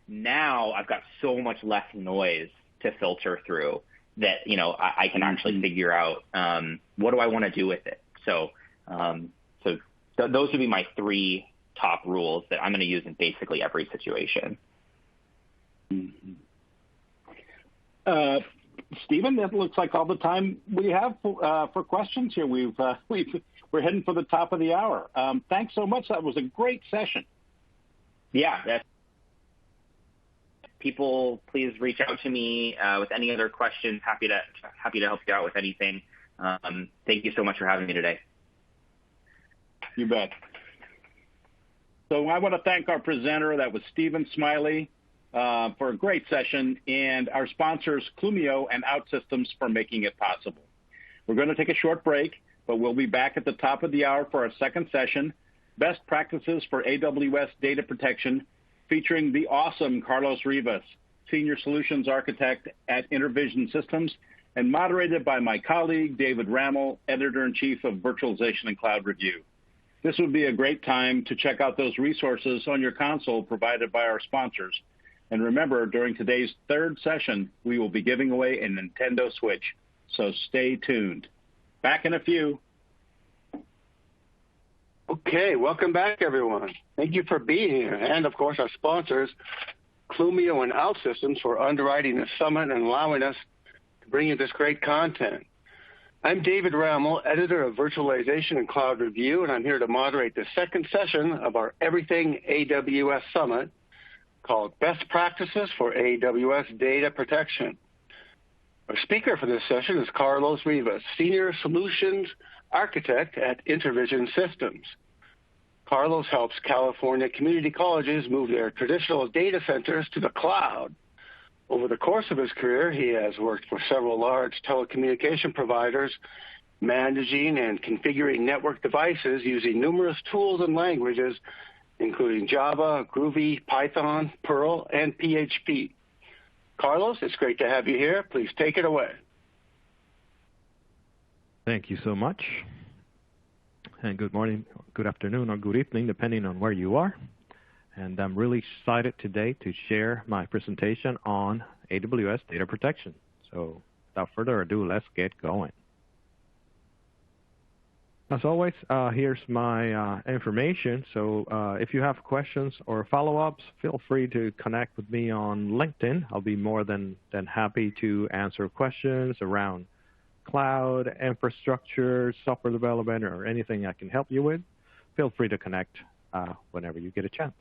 now I've got so much less noise to filter through that, I can actually figure out what do I want to do with it. So those would be my three top rules that I'm going to use in basically every situation. Stephen, that looks like all the time we have for questions here. We're heading for the top of the hour. Thanks so much. That was a great session. Yeah. People, please reach out to me with any other questions. Happy to help you out with anything. Thank you so much for having me today. You bet. So I want to thank our presenter. That was Stephen Smiley for a great session, and our sponsors, Clumio and OutSystems, for making it possible. We're going to take a short break, but we'll be back at the top of the hour for our second session, Best Practices for AWS Data Protection, featuring the awesome Carlos Rivas, Senior Solutions Architect at Intervision Systems, and moderated by my colleague, David Rammel, Editor-in-Chief of Virtualization and Cloud Review. This would be a great time to check out those resources on your console provided by our sponsors. And remember, during today's third session, we will be giving away a Nintendo Switch, so stay tuned. Back in a few. Okay, welcome back, everyone. Thank you for being here. And, of course, our sponsors, Clumio and OutSystems, for underwriting the summit and allowing us to bring you this great content. I'm David Rammel, editor of Virtualization and Cloud Review, and I'm here to moderate the second session of our Everything AWS Summit called Best Practices for AWS Data Protection. Our speaker for this session is Carlos Rivas, Senior Solutions Architect at Intervision Systems. Carlos helps California community colleges move their traditional data centers to the cloud. Over the course of his career, he has worked for several large telecommunication providers, managing and configuring network devices using numerous tools and languages, including Java, Groovy, Python, Perl, and PHP. Carlos, it's great to have you here. Please take it away. Thank you so much. And good morning, good afternoon, or good evening, depending on where you are. And I'm really excited today to share my presentation on AWS data protection. So without further ado, let's get going. As always, here's my information. So if you have questions or follow-ups, feel free to connect with me on LinkedIn. I'll be more than happy to answer questions around cloud, infrastructure, software development, or anything I can help you with. Feel free to connect whenever you get a chance.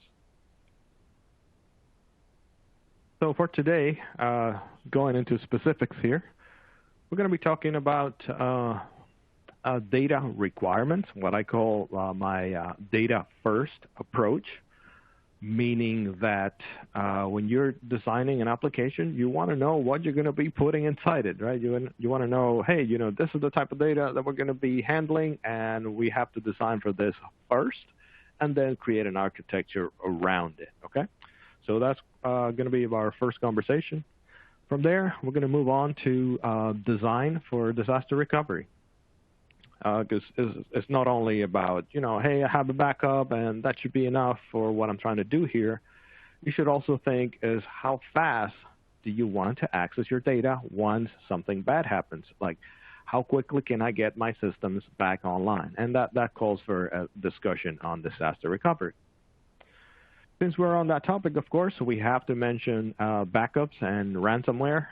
So for today, going into specifics here, we're going to be talking about data requirements, what I call my data first approach, meaning that when you're designing an application, you want to know what you're going to be putting inside it, right? You want to know, hey, this is the type of data that we're going to be handling, and we have to design for this first, and then create an architecture around it, okay? So that's going to be our first conversation. From there, we're going to move on to design for disaster recovery. Because it's not only about, hey, I have a backup and that should be enough for what I'm trying to do here. You should also think is how fast do you want to access your data once something bad happens? Like, how quickly can I get my systems back online? And that calls for a discussion on disaster recovery. Since we're on that topic, of course, we have to mention backups and ransomware.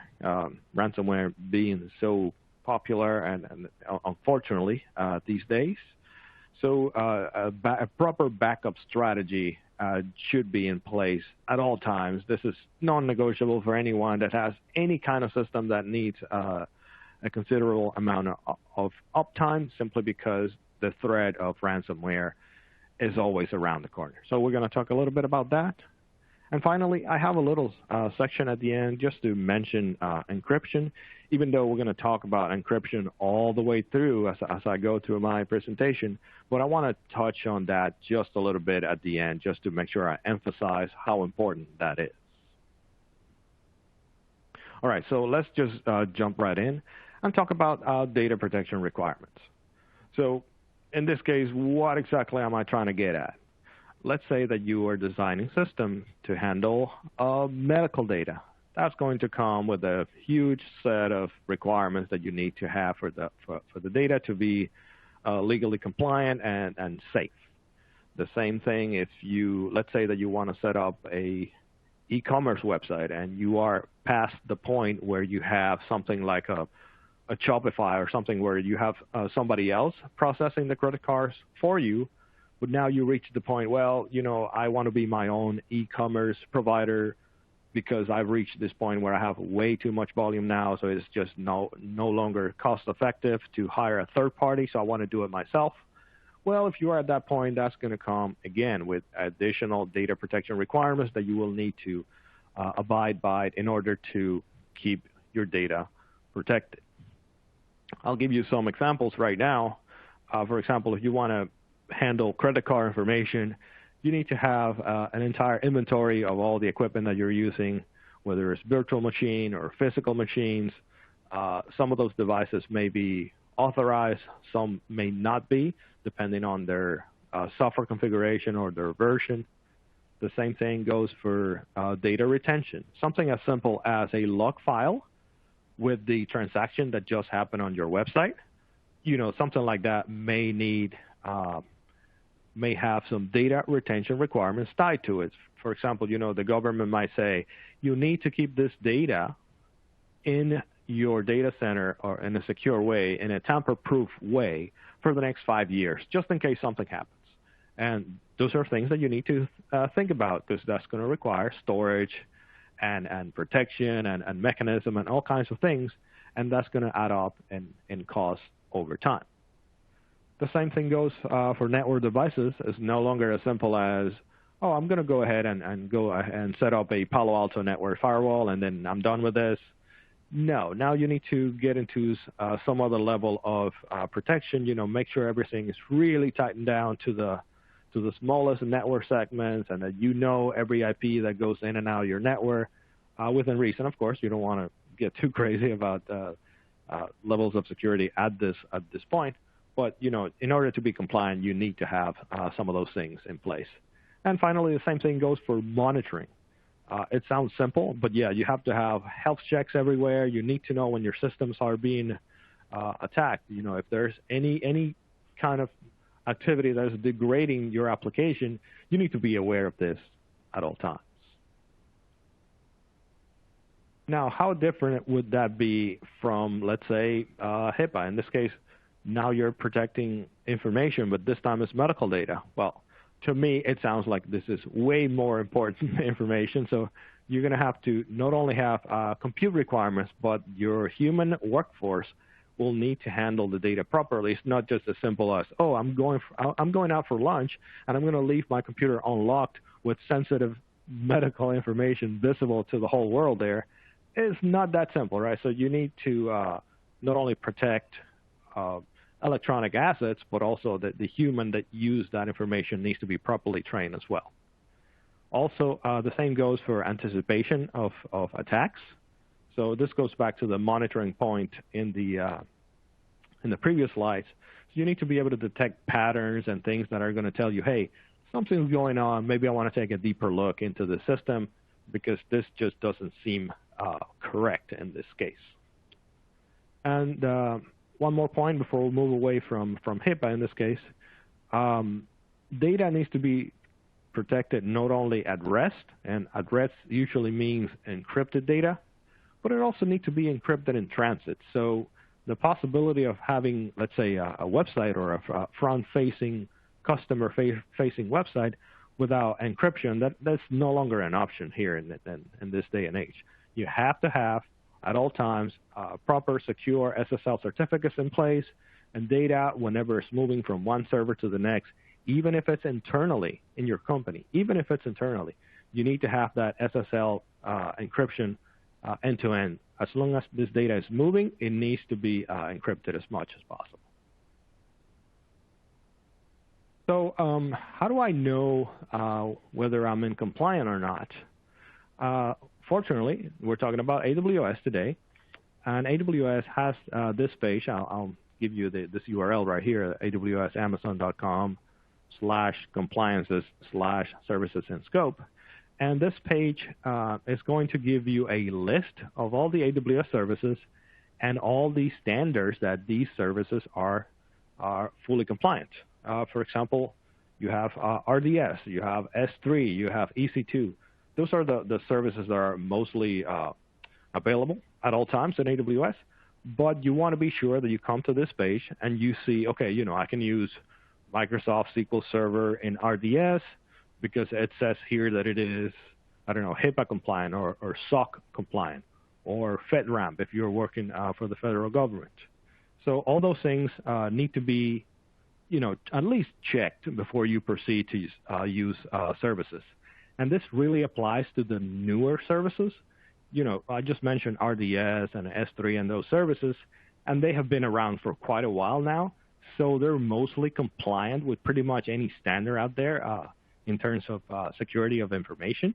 Ransomware being so popular and unfortunately these days. So a proper backup strategy should be in place at all times. This is non-negotiable for anyone that has any kind of system that needs a considerable amount of uptime, simply because the threat of ransomware is always around the corner. So we're going to talk a little bit about that. And finally, I have a little section at the end just to mention encryption, even though we're going to talk about encryption all the way through as I go through my presentation. But I want to touch on that just a little bit at the end, just to make sure I emphasize how important that is. All right, so let's just jump right in and talk about data protection requirements. So in this case, what exactly am I trying to get at? Let's say that you are designing a system to handle medical data. That's going to come with a huge set of requirements that you need to have for the data to be legally compliant and safe. The same thing if let's say that you want to set up a e-commerce website and you are past the point where you have something like a Shopify or something where you have somebody else processing the credit cards for you. But now you reach the point, well, I want to be my own e-commerce provider because I've reached this point where I have way too much volume now, so it's just no longer cost-effective to hire a third party, so I want to do it myself. Well, if you are at that point, that's going to come, again, with additional data protection requirements that you will need to abide by in order to keep your data protected. I'll give you some examples right now. For example, if you want to handle credit card information, you need to have an entire inventory of all the equipment that you're using, whether it's virtual machine or physical machines. Some of those devices may be authorized, some may not be, depending on their software configuration or their version. The same thing goes for data retention. Something as simple as a log file with the transaction that just happened on your website. Something like that may have some data retention requirements tied to it. For example, the government might say, you need to keep this data in your data center or in a secure way, in a tamper-proof way for the next 5 years, just in case something happens. And those are things that you need to think about, because that's going to require storage and protection and mechanism and all kinds of things, and that's going to add up in cost over time. The same thing goes for network devices. It's no longer as simple as, I'm going to go ahead and set up a Palo Alto network firewall, and then I'm done with this. No, now you need to get into some other level of protection. Make sure everything is really tightened down to the smallest network segments, and that every IP that goes in and out of your network within reason. Of course, you don't want to get too crazy about levels of security at this point. But, in order to be compliant, you need to have some of those things in place. And finally, the same thing goes for monitoring. It sounds simple, but yeah, you have to have health checks everywhere. You need to know when your systems are being attacked. If there's any kind of activity that is degrading your application, you need to be aware of this at all times. Now, how different would that be from, let's say, HIPAA? In this case, now you're protecting information, but this time it's medical data. Well, to me, it sounds like this is way more important information. So you're going to have to not only have compute requirements, but your human workforce will need to handle the data properly. It's not just as simple as, I'm going out for lunch, and I'm going to leave my computer unlocked with sensitive medical information visible to the whole world there. It's not that simple, right? So you need to not only protect electronic assets, but also the human that use that information needs to be properly trained as well. Also, the same goes for anticipation of attacks. So this goes back to the monitoring point in the previous slides. So you need to be able to detect patterns and things that are going to tell you, hey, something's going on. Maybe I want to take a deeper look into the system because this just doesn't seem correct in this case. And one more point before we move away from HIPAA in this case. Data needs to be protected not only at rest, and at rest usually means encrypted data, but it also needs to be encrypted in transit. So the possibility of having, let's say, a website or a front-facing, customer-facing website without encryption, that's no longer an option here in this day and age. You have to have, at all times, proper secure SSL certificates in place, and data, whenever it's moving from one server to the next, even if it's internally in your company, even if it's internally, you need to have that SSL encryption end-to-end. As long as this data is moving, it needs to be encrypted as much as possible. So how do I know whether I'm in compliant or not? Fortunately, we're talking about AWS today, and AWS has this page. I'll give you this URL right here, awsamazon.com/compliances/services and scope. And this page is going to give you a list of all the AWS services and all the standards that these services are fully compliant. For example, you have RDS, you have S3, you have EC2. Those are the services that are mostly available at all times in AWS. But you want to be sure that you come to this page and you see, okay, I can use Microsoft SQL Server in RDS because it says here that it is, I don't know, HIPAA compliant or SOC compliant, or FedRAMP if you're working for the federal government. So all those things need to be, at least checked before you proceed to use services. And this really applies to the newer services. I just mentioned RDS and S3 and those services, and they have been around for quite a while now. So they're mostly compliant with pretty much any standard out there in terms of security of information.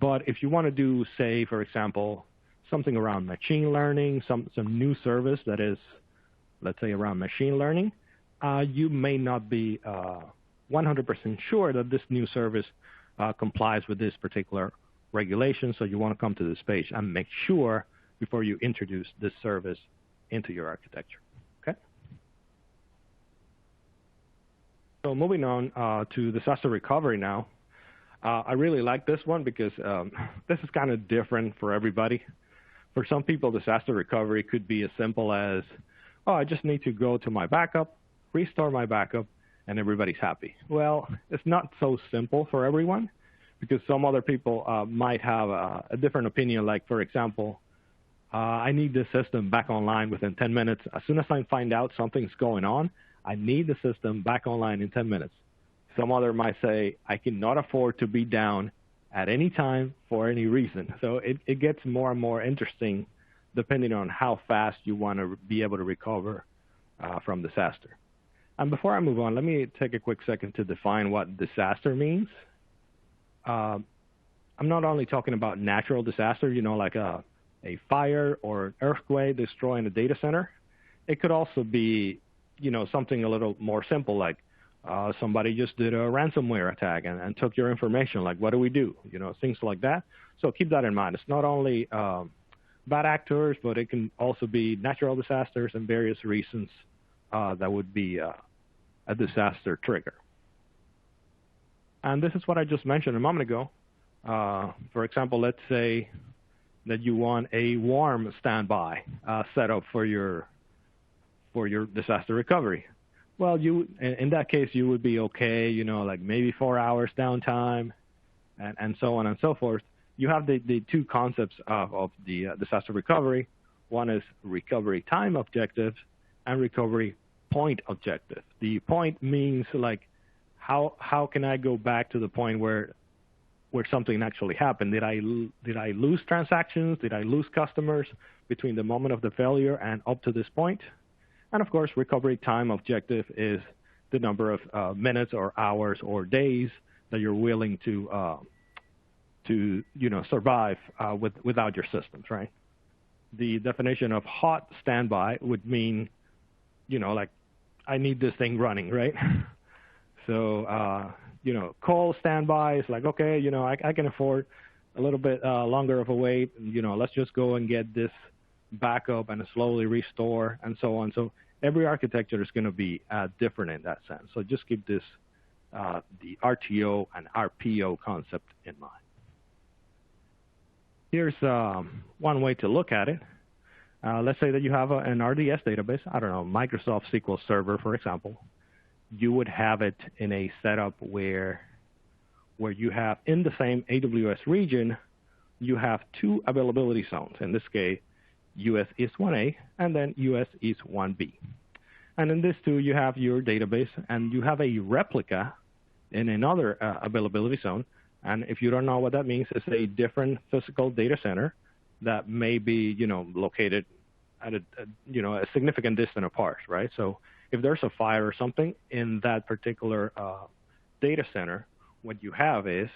But if you want to do, say, for example, something around machine learning, some new service that is, let's say, around machine learning, you may not be 100% sure that this new service complies with this particular regulation. So you want to come to this page and make sure before you introduce this service into your architecture. Okay. So moving on to disaster recovery now. I really like this one because this is kind of different for everybody. For some people, disaster recovery could be as simple as, I just need to go to my backup, restore my backup, and everybody's happy. Well, it's not so simple for everyone because some other people might have a different opinion. Like, for example, I need this system back online within 10 minutes. As soon as I find out something's going on, I need the system back online in 10 minutes. Some other might say, I cannot afford to be down at any time for any reason. So it gets more and more interesting depending on how fast you want to be able to recover from disaster. And before I move on, let me take a quick second to define what disaster means. I'm not only talking about natural disaster, like a fire or an earthquake destroying a data center. It could also be, something a little more simple, like somebody just did a ransomware attack and took your information. Like, what do we do? Things like that. So keep that in mind. It's not only bad actors, but it can also be natural disasters and various reasons that would be a disaster trigger. And this is what I just mentioned a moment ago. For example, let's say that you want a warm standby setup for your disaster recovery. Well, in that case, you would be okay, like maybe 4 hours downtime and so on and so forth. You have the two concepts of the disaster recovery. One is recovery time objective and recovery point objective. The point means like how can I go back to the point where something actually happened? Did I lose transactions? Did I lose customers between the moment of the failure and up to this point? And of course, recovery time objective is the number of minutes or hours or days that you're willing to survive without your systems, right? The definition of hot standby would mean, like I need this thing running, right? So, cold standby is like, okay, I can afford a little bit longer of a wait. Let's just go and get this backup and slowly restore and so on. So every architecture is going to be different in that sense. So just keep this, the RTO and RPO concept in mind. Here's one way to look at it. Let's say that you have an RDS database, I don't know, Microsoft SQL Server, for example. You would have it in a setup where where you have in the same AWS region, you have two availability zones. In this case, US East 1A and then US East 1B. And in this two, you have your database, and you have a replica in another availability zone. And if you don't know what that means, it's a different physical data center that may be, located at a significant distance apart, right? So if there's a fire or something in that particular data center, what you have is,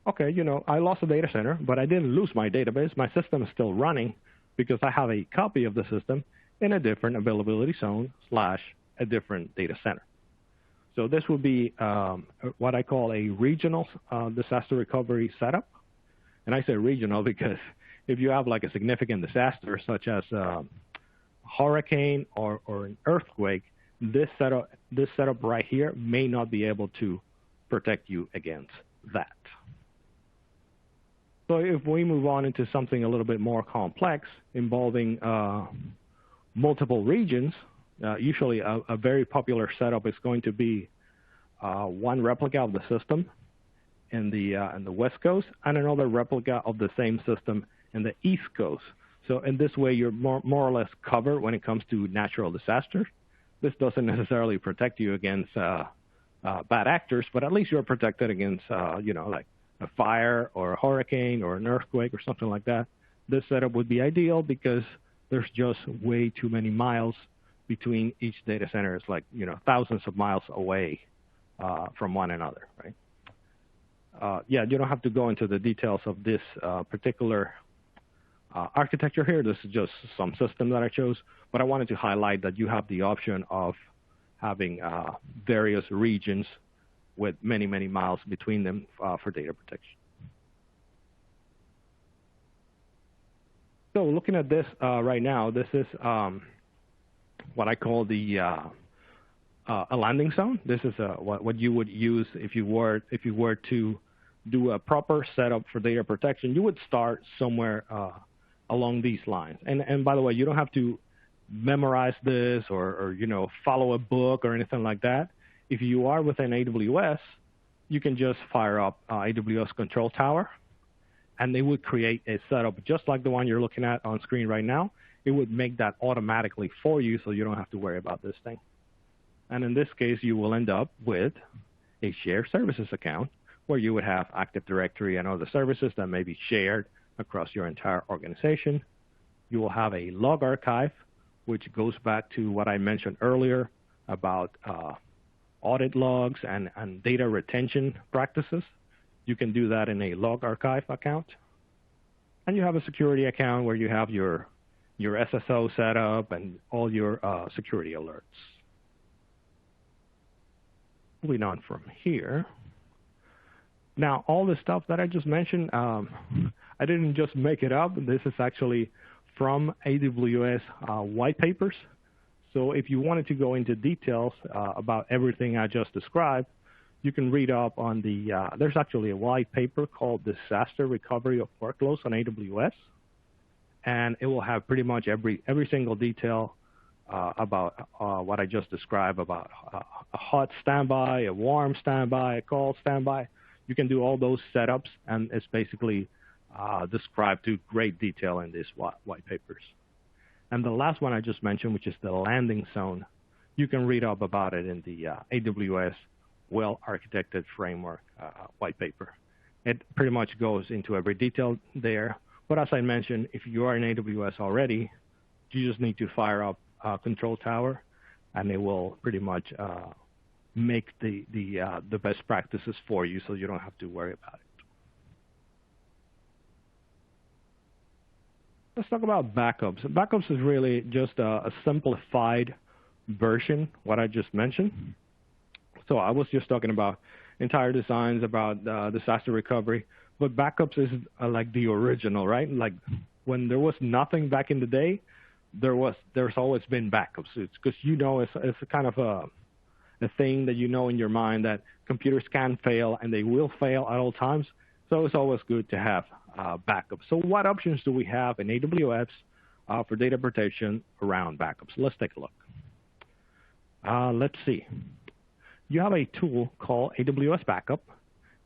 okay, I lost a data center, but I didn't lose my database. My system is still running because I have a copy of the system in a different availability zone / a different data center. So this would be what I call a regional disaster recovery setup. And I say regional because if you have like a significant disaster such as a hurricane or an earthquake, this setup right here may not be able to protect you against that. So if we move on into something a little bit more complex involving multiple regions, usually a very popular setup is going to be one replica of the system in the West Coast and another replica of the same system in the East Coast. So in this way, you're more or less covered when it comes to natural disasters. This doesn't necessarily protect you against bad actors, but at least you're protected against, like a fire or a hurricane or an earthquake or something like that. This setup would be ideal because there's just way too many miles between each data center. It's like, thousands of miles away from one another, right? You don't have to go into the details of this particular architecture here. This is just some system that I chose, but I wanted to highlight that you have the option of having various regions with many, many miles between them for data protection. So looking at this right now, this is what I call the a landing zone. This is what you would use if you were to do a proper setup for data protection. You would start somewhere along these lines. And by the way, you don't have to memorize this or follow a book or anything like that. If you are within AWS, you can just fire up AWS Control Tower, and they would create a setup just like the one you're looking at on screen right now. It would make that automatically for you, so you don't have to worry about this thing. And in this case, you will end up with a shared services account where you would have Active Directory and other services that may be shared across your entire organization. You will have a log archive, which goes back to what I mentioned earlier about audit logs and data retention practices. You can do that in a log archive account. And you have a security account where you have your SSO set up and all your security alerts. Moving on from here. Now, all the stuff that I just mentioned, I didn't just make it up. This is actually from AWS white papers. So if you wanted to go into details about everything I just described, you can read up on there's actually a white paper called Disaster Recovery of Workloads on AWS. And it will have pretty much every single detail about what I just described about a hot standby, a warm standby, a cold standby. You can do all those setups, and it's basically described to great detail in these white papers. And the last one I just mentioned, which is the landing zone, you can read up about it in the AWS Well-Architected Framework white paper. It pretty much goes into every detail there. But as I mentioned, if you are in AWS already, you just need to fire up Control Tower, and it will pretty much make the best practices for you, so you don't have to worry about it. Let's talk about backups. Backups is really just a simplified version, what I just mentioned. So I was just talking about entire designs, about disaster recovery, but backups is like the original, right? Like when there was nothing back in the day, there's always been backups. It's because it's a kind of a thing that in your mind that computers can fail and they will fail at all times. So it's always good to have backups. So what options do we have in AWS for data protection around backups? Let's take a look. Let's see. You have a tool called AWS Backup,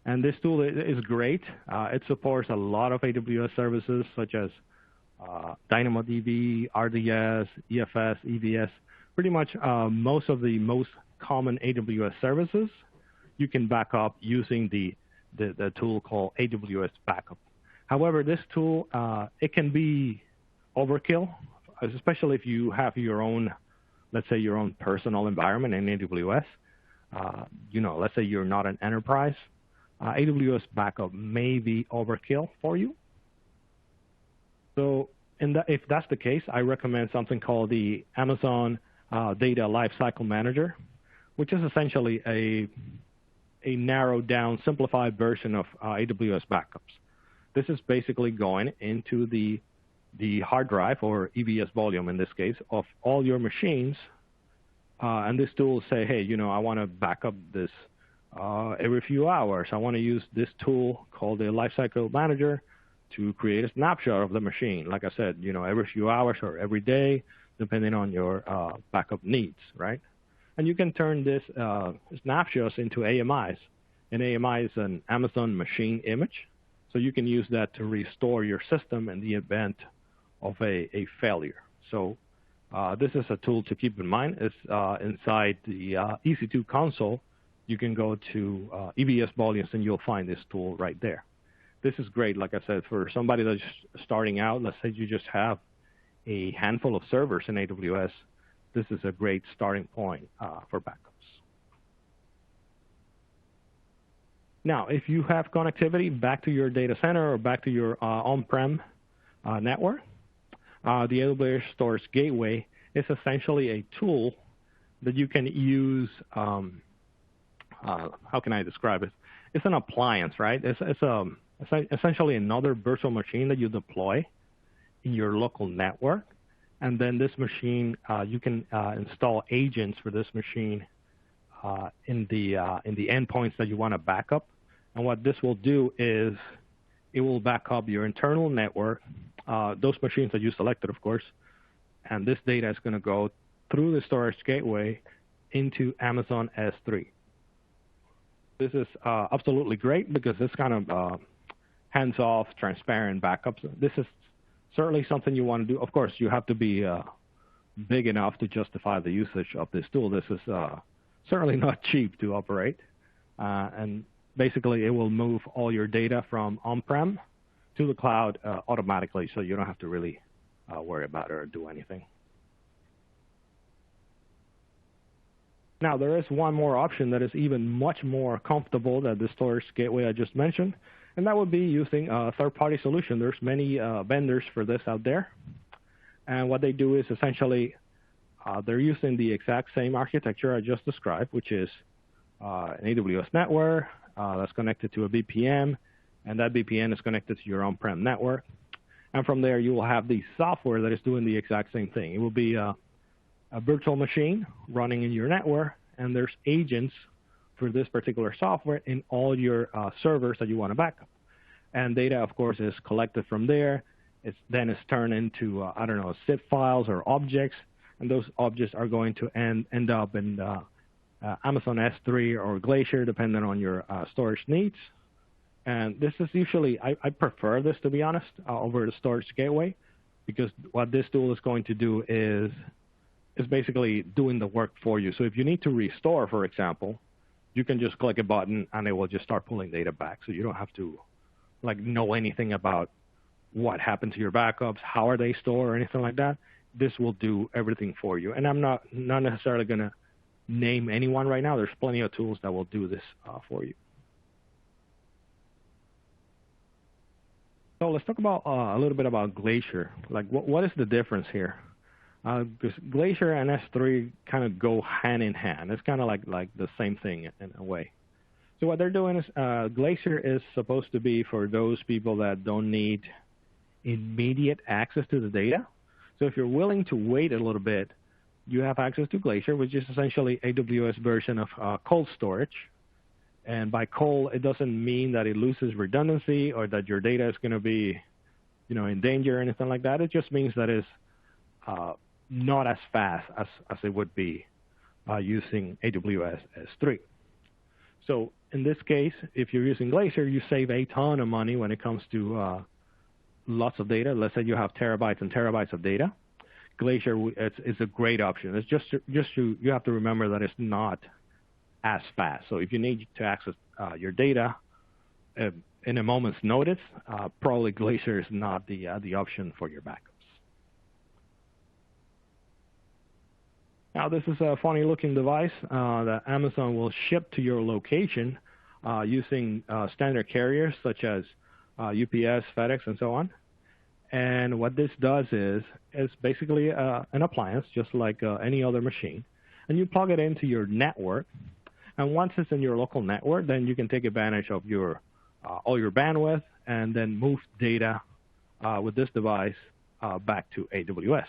And this tool is great. It supports a lot of AWS services such as DynamoDB, RDS, EFS, EVS. Pretty much most of the most common AWS services you can back up using the tool called AWS Backup. However, this tool, it can be overkill, especially if you have your own, let's say your own personal environment in AWS. Let's say you're not an enterprise. AWS Backup may be overkill for you. So if that's the case, I recommend something called the Amazon Data Lifecycle Manager, which is essentially a narrowed down, simplified version of AWS Backups. This is basically going into the hard drive, or EVS volume in this case, of all your machines. And this tool will say, hey, I want to back up this every few hours. I want to use this tool called the Lifecycle Manager to create a snapshot of the machine. Like I said, every few hours or every day, depending on your backup needs, right? And you can turn this snapshots into AMIs. An AMI is an Amazon machine image. So you can use that to restore your system in the event of a failure. So this is a tool to keep in mind. It's inside the EC2 console. You can go to EVS volumes and you'll find this tool right there. This is great, like I said, for somebody that's starting out. Let's say you just have a handful of servers in AWS. This is a great starting point for backups. Now, if you have connectivity back to your data center or back to your on-prem network, the AWS Storage Gateway is essentially a tool that you can use. How can I describe it? It's an appliance, right? It's essentially another virtual machine that you deploy in your local network. And then this machine, you can install agents for this machine in the endpoints that you want to back up. And what this will do is it will back up your internal network, those machines that you selected, of course, and this data is going to go through the storage gateway into Amazon S3. This is absolutely great because it's kind of hands-off, transparent backups. This is certainly something you want to do. Of course, you have to be big enough to justify the usage of this tool. This is certainly not cheap to operate. And basically, it will move all your data from on-prem to the cloud automatically, so you don't have to really worry about it or do anything. Now, there is one more option that is even much more comfortable than the storage gateway I just mentioned, and that would be using a third-party solution. There's many vendors for this out there, and what they do is essentially they're using the exact same architecture I just described, which is an AWS network that's connected to a VPN, and that VPN is connected to your on-prem network. And from there, you will have the software that is doing the exact same thing. It will be a virtual machine running in your network, and there's agents for this particular software in all your servers that you want to back up. And data, of course, is collected from there. Then it's turned into, zip files or objects, and those objects are going to end up in Amazon S3 or Glacier, depending on your storage needs. And this is usually, I prefer this, to be honest, over the storage gateway, because what this tool is going to do is basically doing the work for you. So if you need to restore, for example, you can just click a button and it will just start pulling data back. So you don't have to know anything about what happened to your backups, how are they stored, or anything like that. This will do everything for you. And I'm not necessarily going to name anyone right now. There's plenty of tools that will do this for you. So let's talk about a little bit about Glacier. What is the difference here? Because Glacier and S3 kind of go hand in hand. It's kind of like the same thing in a way. So what they're doing is Glacier is supposed to be for those people that don't need immediate access to the data. So if you're willing to wait a little bit, you have access to Glacier, which is essentially AWS version of cold storage. And by cold, it doesn't mean that it loses redundancy or that your data is going to be, in danger or anything like that. It just means that it's not as fast as it would be using AWS S3. So in this case, if you're using Glacier, you save a ton of money when it comes to lots of data. Let's say you have terabytes and terabytes of data. Glacier is a great option. It's just you have to remember that it's not as fast. So if you need to access your data in a moment's notice, probably Glacier is not the option for your backups. Now this is a funny looking device that Amazon will ship to your location using standard carriers such as UPS, FedEx, and so on. And what this does is basically an appliance, just like any other machine. And you plug it into your network. And once it's in your local network, then you can take advantage of your all your bandwidth and then move data with this device back to AWS.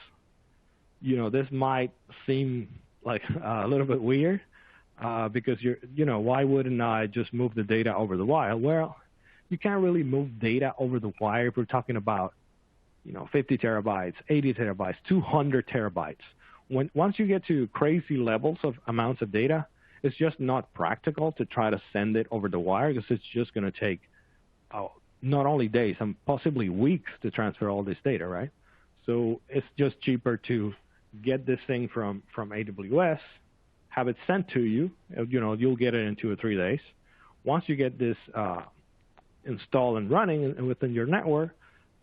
This might seem like a little bit weird because why wouldn't I just move the data over the wire? Well, you can't really move data over the wire if we're talking about 50 terabytes, 80 terabytes, 200 terabytes. Once you get to crazy levels of amounts of data, it's just not practical to try to send it over the wire because it's just going to take not only days and possibly weeks to transfer all this data, right? So it's just cheaper to get this thing from AWS, have it sent to you. You'll get it in 2 or 3 days. Once you get this installed and running within your network,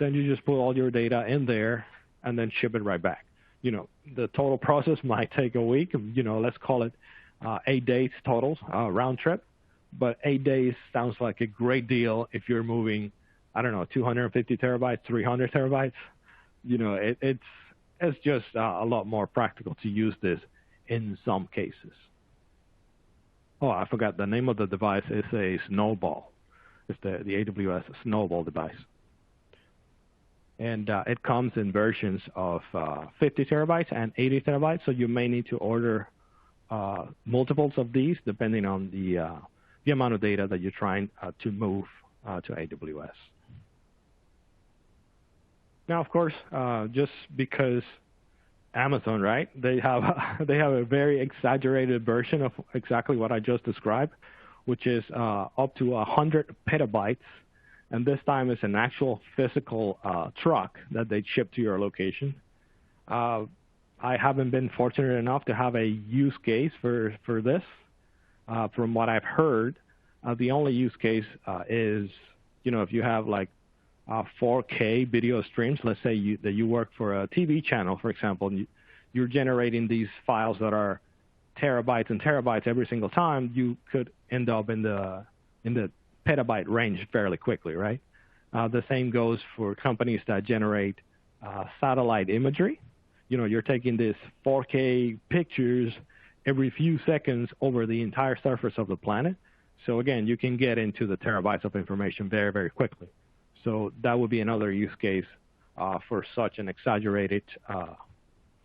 then you just put all your data in there and then ship it right back. The total process might take a week. Let's call it 8 days total round trip. But 8 days sounds like a great deal if you're moving, 250 terabytes, 300 terabytes. It's just a lot more practical to use this in some cases. Oh, I forgot the name of the device is a Snowball. It's the AWS Snowball device. And it comes in versions of 50 terabytes and 80 terabytes, so you may need to order multiples of these depending on the amount of data that you're trying to move to AWS. Now, of course, just because Amazon, right? They have a very exaggerated version of exactly what I just described, which is up to 100 petabytes. And this time it's an actual physical truck that they ship to your location. I haven't been fortunate enough to have a use case for this. From what I've heard, the only use case is, if you have like 4K video streams, let's say that you work for a TV channel, for example, and you're generating these files that are terabytes and terabytes every single time, you could end up in the petabyte range fairly quickly, right? The same goes for companies that generate satellite imagery. You're taking these 4K pictures every few seconds over the entire surface of the planet. So again, you can get into the terabytes of information very, very quickly. So that would be another use case for such an exaggerated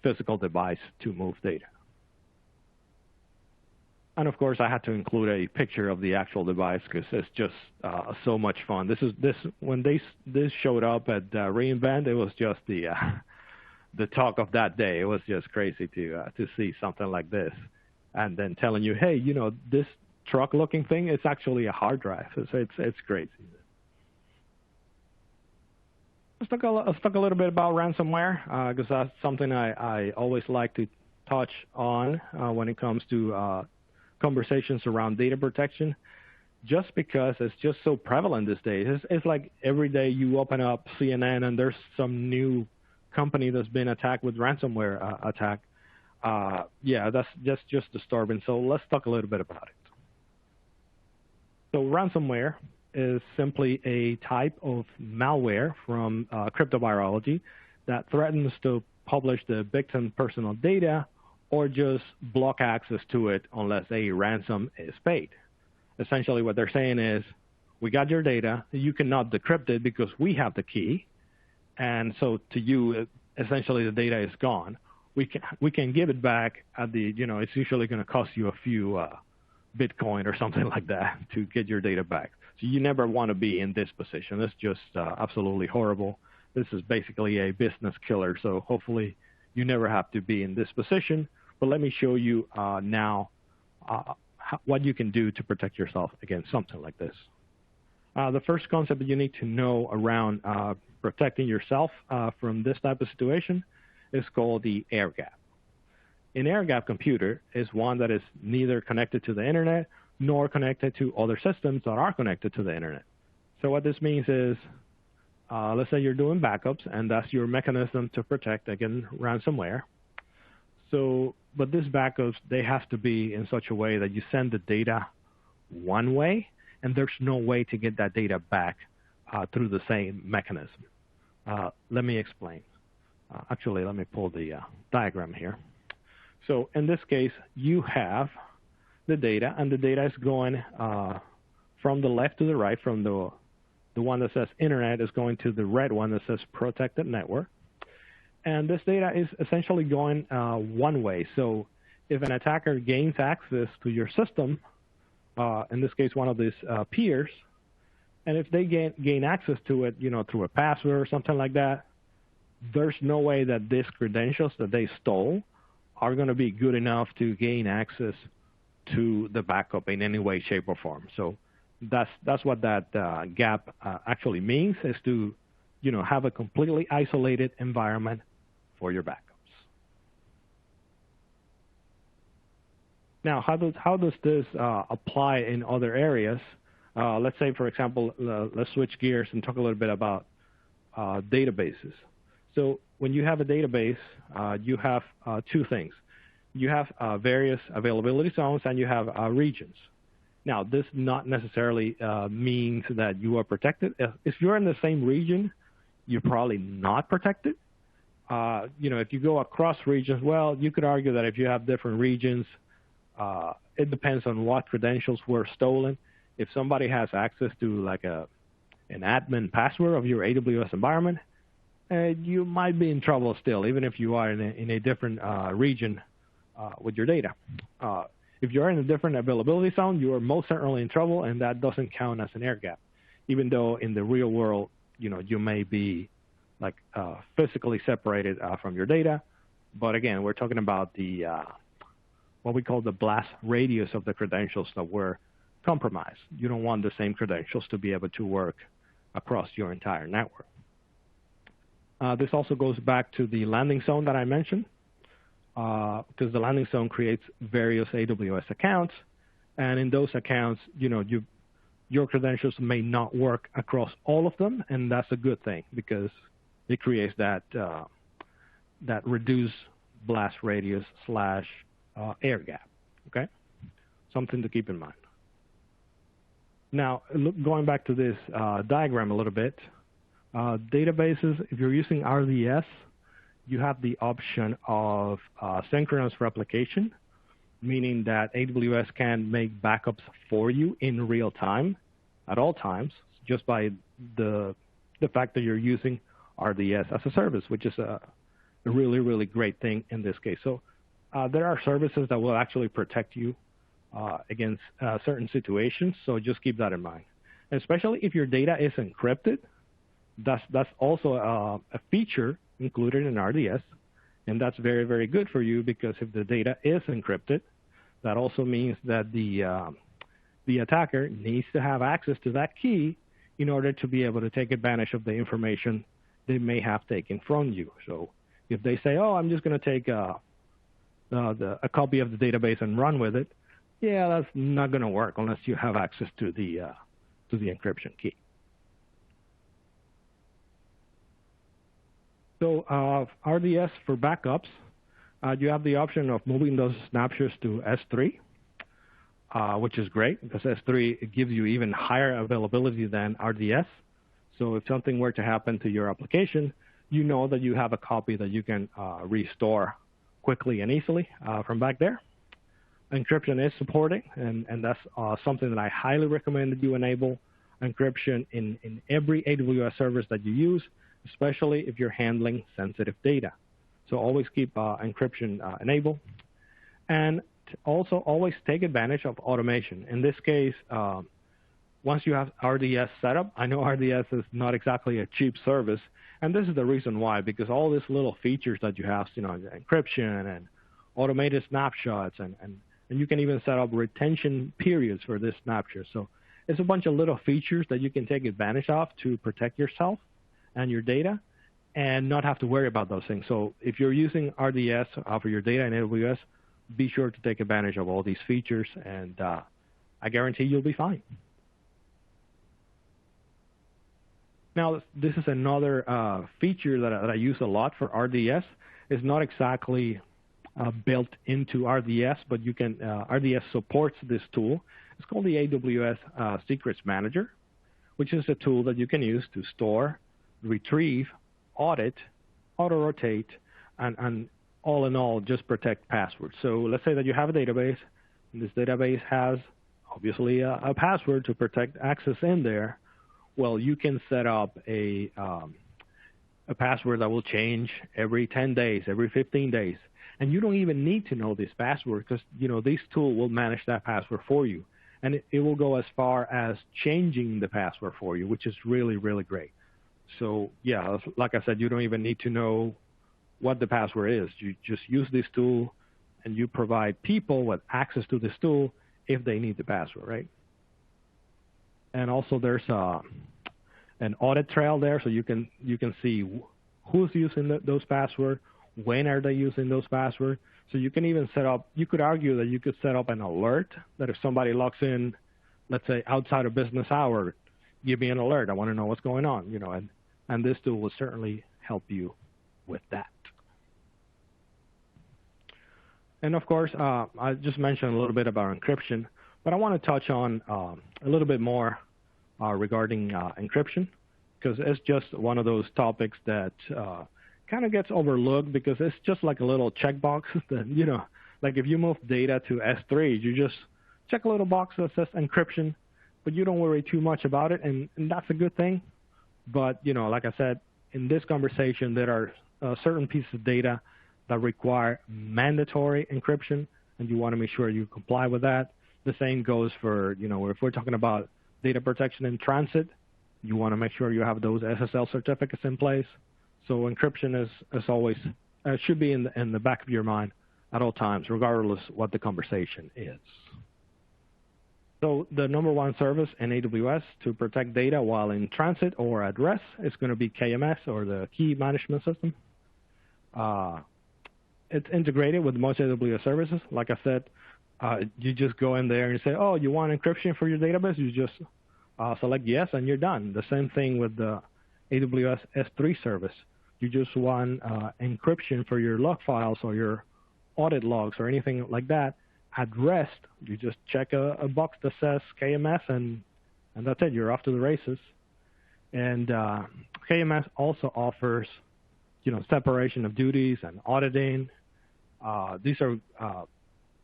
physical device to move data. And of course, I had to include a picture of the actual device because it's just so much fun. When this showed up at reInvent, it was just the talk of that day. It was just crazy to see something like this, and then telling you, hey, this truck-looking thing, it's actually a hard drive. It's crazy. Let's talk a little bit about ransomware because that's something I always like to touch on when it comes to conversations around data protection, just because it's just so prevalent these days. It's like every day you open up CNN and there's some new company that's been attacked with ransomware attack. That's just disturbing. So let's talk a little bit about it. So ransomware is simply a type of malware from cryptobiology that threatens to publish the victim's personal data or just block access to it unless a ransom is paid. Essentially what they're saying is, we got your data, you cannot decrypt it because we have the key, and so to you, essentially the data is gone. We can give it back at the, it's usually going to cost you a few Bitcoin or something like that to get your data back. So you never want to be in this position. It's just absolutely horrible. This is basically a business killer, so hopefully you never have to be in this position. But let me show you now what you can do to protect yourself against something like this. The first concept that you need to know around protecting yourself from this type of situation is called the air gap. An air gap computer is one that is neither connected to the internet nor connected to other systems that are connected to the internet. So what this means is, let's say you're doing backups, and that's your mechanism to protect against ransomware. So, but these backups, they have to be in such a way that you send the data one way, and there's no way to get that data back through the same mechanism. Let me explain. Actually, let me pull the diagram here. So in this case, you have the data, and the data is going from the left to the right, from the one that says internet is going to the red one that says protected network. And this data is essentially going one way. So if an attacker gains access to your system, in this case, one of these peers, and if they gain access to it, through a password or something like that, there's no way that these credentials that they stole are going to be good enough to gain access to the backup in any way, shape, or form. So that's what that gap actually means, is to have a completely isolated environment for your backups. Now, how does this apply in other areas? Let's say, for example, let's switch gears and talk a little bit about databases. So when you have a database, you have two things. You have various availability zones, and you have regions. Now, this not necessarily means that you are protected. If you're in the same region, you're probably not protected. If you go across regions, well, you could argue that if you have different regions, it depends on what credentials were stolen. If somebody has access to like an admin password of your AWS environment, you might be in trouble still, even if you are in a different region with your data. If you're in a different availability zone, you are most certainly in trouble, and that doesn't count as an air gap, even though in the real world, you may be like physically separated from your data. But again, we're talking about the what we call the blast radius of the credentials that were compromised. You don't want the same credentials to be able to work across your entire network. This also goes back to the landing zone that I mentioned, because the landing zone creates various AWS accounts, and in those accounts, your credentials may not work across all of them, and that's a good thing because it creates that reduced blast radius / air gap. Okay, something to keep in mind. Now, going back to this diagram a little bit, databases, if you're using RDS, you have the option of synchronous replication, meaning that AWS can make backups for you in real time at all times, just by the fact that you're using RDS as a service, which is a really, really great thing in this case. So there are services that will actually protect you against certain situations, so just keep that in mind. Especially if your data is encrypted, that's also a feature included in RDS, and that's very, very good for you, because if the data is encrypted, that also means that the attacker needs to have access to that key in order to be able to take advantage of the information they may have taken from you. So if they say, oh, I'm just going to take a copy of the database and run with it, yeah, that's not going to work unless you have access to the encryption key. So RDS for backups, you have the option of moving those snapshots to S3, which is great because S3 gives you even higher availability than RDS. So if something were to happen to your application, you know that you have a copy that you can restore quickly and easily from back there. Encryption is supported, and that's something that I highly recommend that you enable encryption in every AWS service that you use, especially if you're handling sensitive data. So always keep encryption enabled. And also always take advantage of automation. In this case, once you have RDS set up, I know RDS is not exactly a cheap service, and this is the reason why, because all these little features that you have, encryption and automated snapshots and And you can even set up retention periods for this snapshot. So it's a bunch of little features that you can take advantage of to protect yourself and your data and not have to worry about those things. So if you're using RDS for your data in AWS, be sure to take advantage of all these features, and I guarantee you'll be fine. Now, this is another feature that I use a lot for RDS. It's not exactly built into RDS, but you can RDS supports this tool. It's called the AWS Secrets Manager, which is a tool that you can use to store, retrieve, audit, auto-rotate, and all in all, just protect passwords. So let's say that you have a database, and this database has obviously a password to protect access in there. Well, you can set up a password that will change every 10 days, every 15 days. And you don't even need to know this password because, this tool will manage that password for you. And it will go as far as changing the password for you, which is really, really great. So, yeah, like I said, you don't even need to know what the password is. You just use this tool, and you provide people with access to this tool if they need the password, right? And also there's an audit trail there, so you can see who's using those passwords, when are they using those passwords. So you can even set up, you could argue that you could set up an alert that if somebody logs in, let's say outside of business hour, give me an alert. I want to know what's going on, and this tool will certainly help you with that. And of course, I just mentioned a little bit about encryption, but I want to touch on a little bit more regarding encryption, because it's just one of those topics that kind of gets overlooked because it's just like a little checkbox that, like if you move data to S3, you just check a little box that says encryption, but you don't worry too much about it, and that's a good thing. But, like I said, in this conversation, there are certain pieces of data that require mandatory encryption, and you want to make sure you comply with that. The same goes for, if we're talking about data protection in transit, you want to make sure you have those SSL certificates in place. So encryption is always should be in the back of your mind at all times, regardless what the conversation is. So the number one service in AWS to protect data while in transit or at rest is going to be KMS, or the Key Management System. It's integrated with most AWS services. Like I said, you just go in there and say, oh, you want encryption for your database? You just select yes, and you're done. The same thing with the AWS S3 service. You just want encryption for your log files or your audit logs or anything like that. At rest, you just check a box that says KMS, and that's it. You're off to the races. And KMS also offers, separation of duties and auditing. These are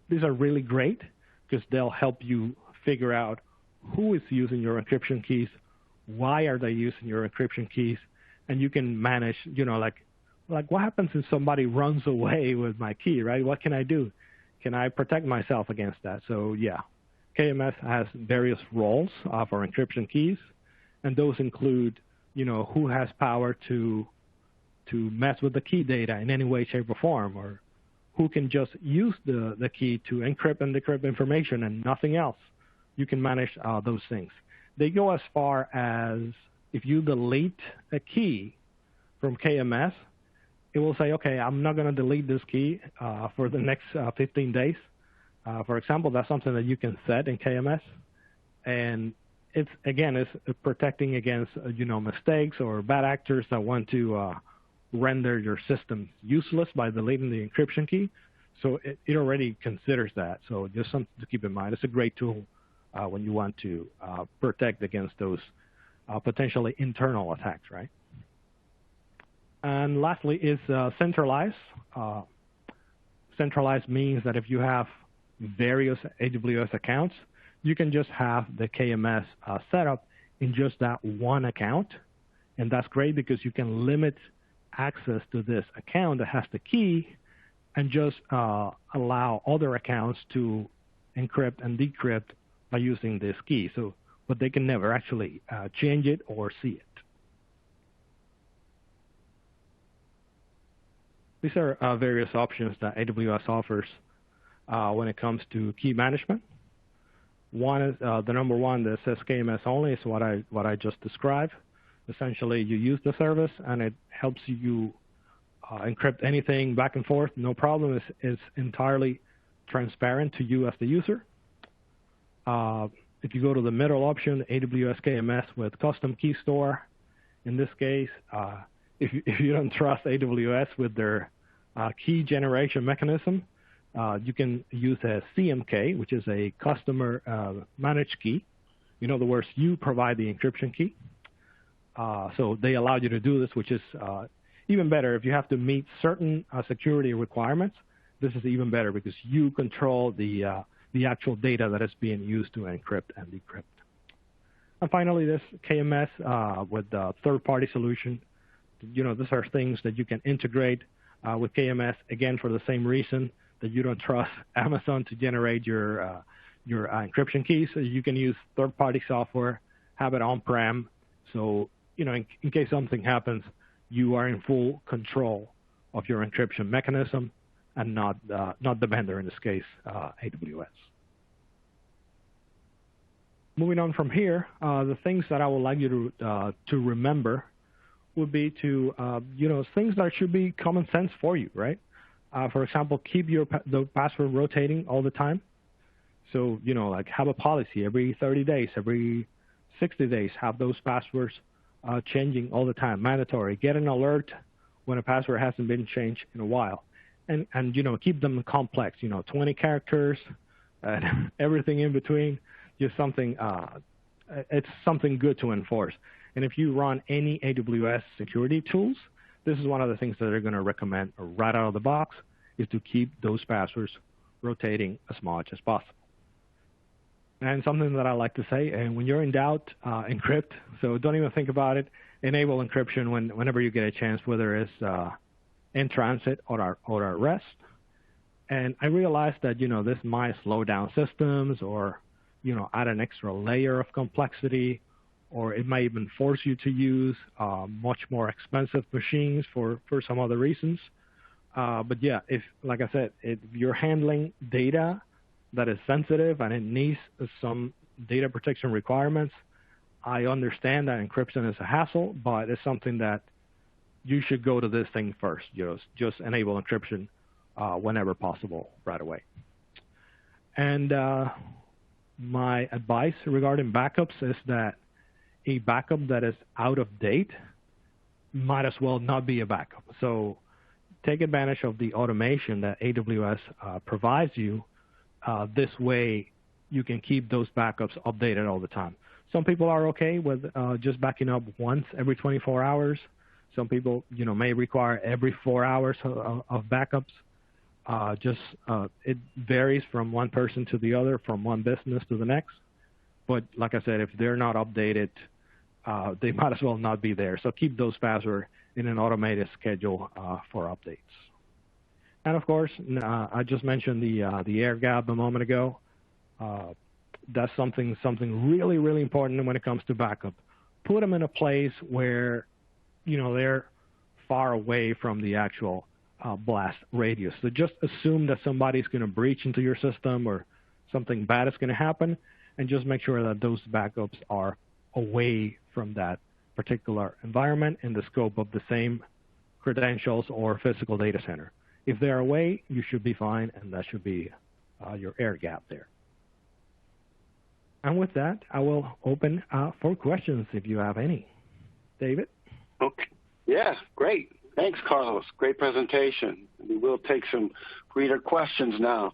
really great because they'll help you figure out who is using your encryption keys, why are they using your encryption keys, and you can manage, like what happens if somebody runs away with my key, right? What can I do? Can I protect myself against that? So yeah, KMS has various roles for encryption keys, and those include, who has power to mess with the key data in any way, shape, or form, or who can just use the key to encrypt and decrypt information and nothing else. You can manage those things. They go as far as if you delete a key from KMS, it will say, okay, I'm not going to delete this key for the next 15 days. For example, that's something that you can set in KMS. And it's protecting against, mistakes or bad actors that want to render your system useless by deleting the encryption key. So it already considers that. So just something to keep in mind. It's a great tool when you want to protect against those potentially internal attacks, right? And lastly is centralized. Centralized means that if you have various AWS accounts, you can just have the KMS set up in just that one account. And that's great because you can limit access to this account that has the key and just allow other accounts to encrypt and decrypt by using this key. But they can never actually change it or see it. These are various options that AWS offers when it comes to key management. One is the number one that says KMS only is what I just described. Essentially, you use the service and it helps you encrypt anything back and forth. No problem. It's entirely transparent to you as the user. If you go to the middle option, AWS KMS with custom key store, in this case, if you don't trust AWS with their key generation mechanism, you can use a CMK, which is a customer managed key. In other words, you provide the encryption key. So they allow you to do this, which is even better. If you have to meet certain security requirements, this is even better because you control the actual data that is being used to encrypt and decrypt. And finally, this KMS with the third-party solution. These are things that you can integrate with KMS, again, for the same reason that you don't trust Amazon to generate your encryption keys. So you can use third-party software, have it on-prem. So, in case something happens, you are in full control of your encryption mechanism and not the vendor, in this case, AWS. Moving on from here, the things that I would like you to remember would be to, things that should be common sense for you, right? For example, keep the password rotating all the time. So, like have a policy every 30 days, every 60 days, have those passwords changing all the time, mandatory. Get an alert when a password hasn't been changed in a while. And keep them complex, 20 characters, and everything in between, just something, it's something good to enforce. And if you run any AWS security tools, this is one of the things that they're going to recommend right out of the box, is to keep those passwords rotating as much as possible. And something that I like to say, and when you're in doubt, encrypt. So don't even think about it. Enable encryption whenever you get a chance, whether it's in transit or at rest. And I realize that, this might slow down systems or, add an extra layer of complexity, or it might even force you to use much more expensive machines for some other reasons. But yeah, like I said, if you're handling data that is sensitive and it needs some data protection requirements, I understand that encryption is a hassle, but it's something that you should go to this thing first. Just enable encryption whenever possible right away. And my advice regarding backups is that a backup that is out of date might as well not be a backup. So take advantage of the automation that AWS provides you. This way, you can keep those backups updated all the time. Some people are okay with just backing up once every 24 hours. Some people, may require every 4 hours of backups. It varies from one person to the other, from one business to the next. But like I said, if they're not updated, they might as well not be there. So keep those passwords in an automated schedule for updates. And of course, I just mentioned the air gap a moment ago. That's something really, really important when it comes to backup. Put them in a place where, they're far away from the actual blast radius. So just assume that somebody's going to breach into your system or something bad is going to happen, and just make sure that those backups are away from that particular environment in the scope of the same credentials or physical data center. If they're away, you should be fine, and that should be your air gap there. And with that, I will open for questions if you have any. David? Okay. Yeah, great. Thanks, Carlos. Great presentation. We will take some reader questions now.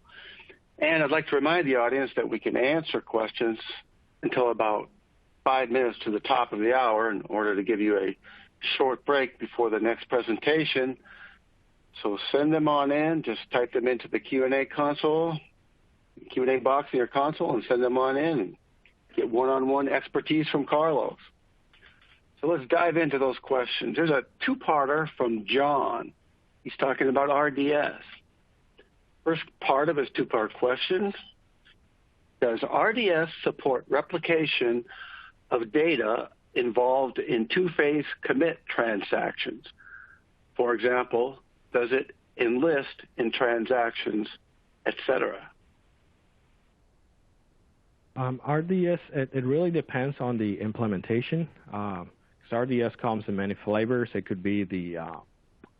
And I'd like to remind the audience that we can answer questions until about 5 minutes to the top of the hour in order to give you a short break before the next presentation. So send them on in. Just type them into the Q&A console, Q&A box in your console, and send them on in and get one-on-one expertise from Carlos. So let's dive into those questions. There's a two-parter from John. He's talking about RDS. First part of his two-part question, does RDS support replication of data involved in two-phase commit transactions? For example, does it enlist in transactions etc.? RDS, it really depends on the implementation. So RDS comes in many flavors. It could be the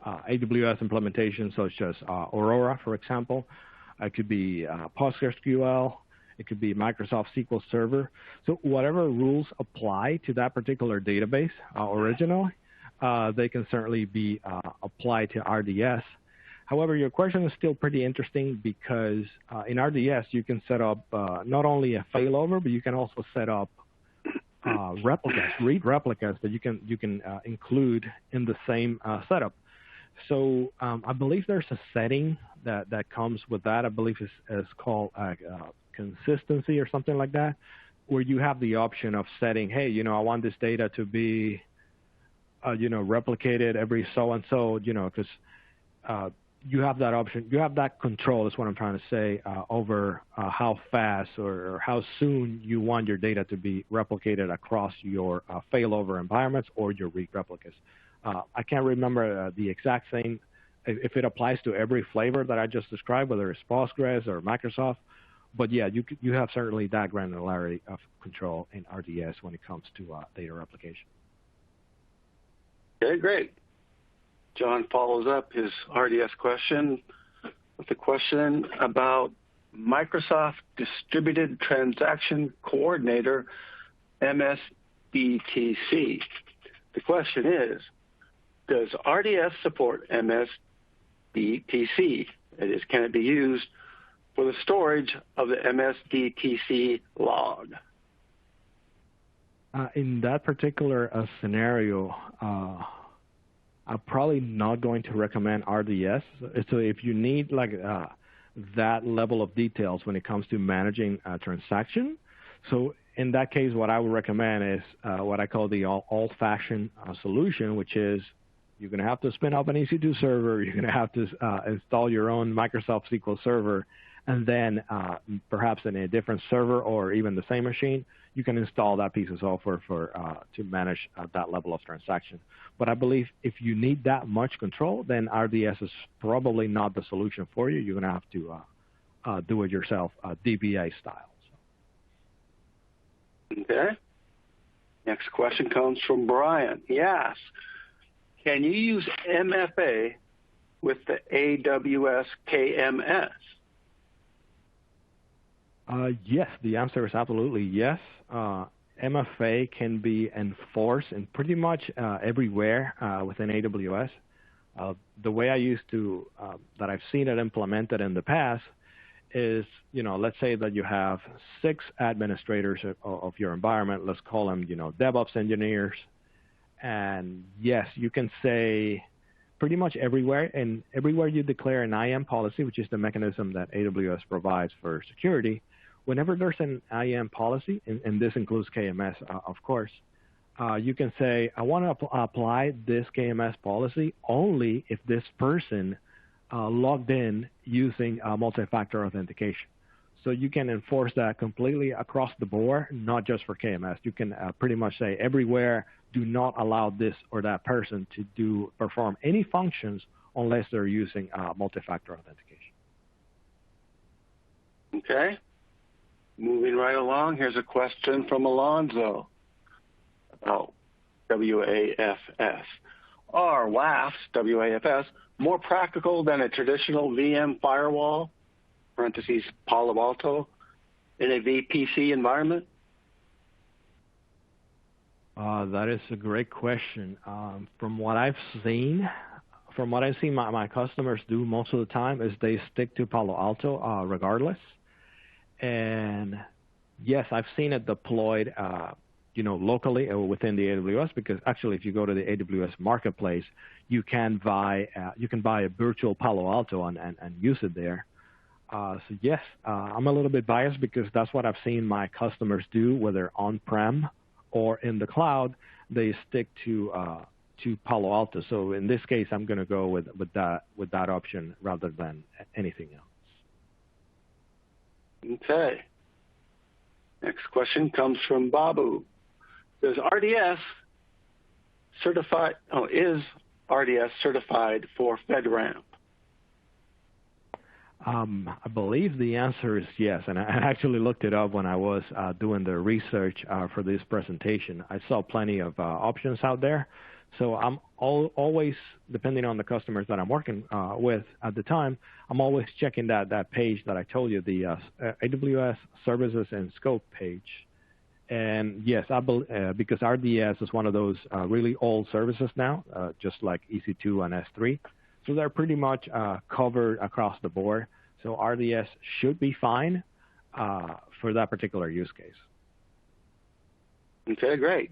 AWS implementation, such as Aurora, for example. It could be PostgreSQL. It could be Microsoft SQL Server. So whatever rules apply to that particular database originally, they can certainly be applied to RDS. However, your question is still pretty interesting because in RDS, you can set up not only a failover, but you can also set up replicas, read replicas that you can include in the same setup. So I believe there's a setting that comes with that. I believe it's called consistency or something like that, where you have the option of setting, hey, I want this data to be, replicated every so-and-so, because you have that option. You have that control, is what I'm trying to say, over how fast or how soon you want your data to be replicated across your failover environments or your read replicas. I can't remember the exact same, if it applies to every flavor that I just described, whether it's Postgres or Microsoft. But yeah, you have certainly that granularity of control in RDS when it comes to data replication. Okay, great. John follows up his RDS question with a question about Microsoft Distributed Transaction Coordinator, MSDTC. The question is, does RDS support MSDTC? That is, can it be used for the storage of the MSDTC log? In that particular scenario, I'm probably not going to recommend RDS. So if you need that level of details when it comes to managing a transaction, so in that case, what I would recommend is what I call the old-fashioned solution, which is you're going to have to spin up an EC2 server, you're going to have to install your own Microsoft SQL Server, and then perhaps in a different server or even the same machine, you can install that piece of software to manage that level of transaction. But I believe if you need that much control, then RDS is probably not the solution for you. You're going to have to do it yourself, DBA style. Okay. Next question comes from Brian. He asks, can you use MFA with the AWS KMS? Yes, the answer is absolutely yes. MFA can be enforced in pretty much everywhere within AWS. The way I used to, that I've seen it implemented in the past is, let's say that you have 6 administrators of your environment. Let's call them, DevOps engineers. And yes, you can say pretty much everywhere, and everywhere you declare an IAM policy, which is the mechanism that AWS provides for security, whenever there's an IAM policy, and this includes KMS, of course, you can say, I want to apply this KMS policy only if this person logged in using multi-factor authentication. So you can enforce that completely across the board, not just for KMS. You can pretty much say everywhere, do not allow this or that person to perform any functions unless they're using multi-factor authentication. Okay. Moving right along, here's a question from Alonzo about WAFS. Are WAFs, WAFS, more practical than a traditional VM firewall, parentheses, Palo Alto, in a VPC environment? That is a great question. From what I've seen my customers do most of the time is they stick to Palo Alto regardless. And yes, I've seen it deployed, locally or within the AWS, because actually, if you go to the AWS marketplace, you can buy a virtual Palo Alto and use it there. So yes, I'm a little bit biased because that's what I've seen my customers do, whether on-prem or in the cloud. They stick to Palo Alto. So in this case, I'm going to go with that option rather than anything else. Okay. Next question comes from Babu. Is RDS certified for FedRAMP? I believe the answer is yes, and I actually looked it up when I was doing the research for this presentation. I saw plenty of options out there, so I'm always, depending on the customers that I'm working with at the time, I'm always checking that page that I told you, the AWS Services and Scope page. And yes, because RDS is one of those really old services now, just like EC2 and S3. So they're pretty much covered across the board. So RDS should be fine for that particular use case. Okay, great.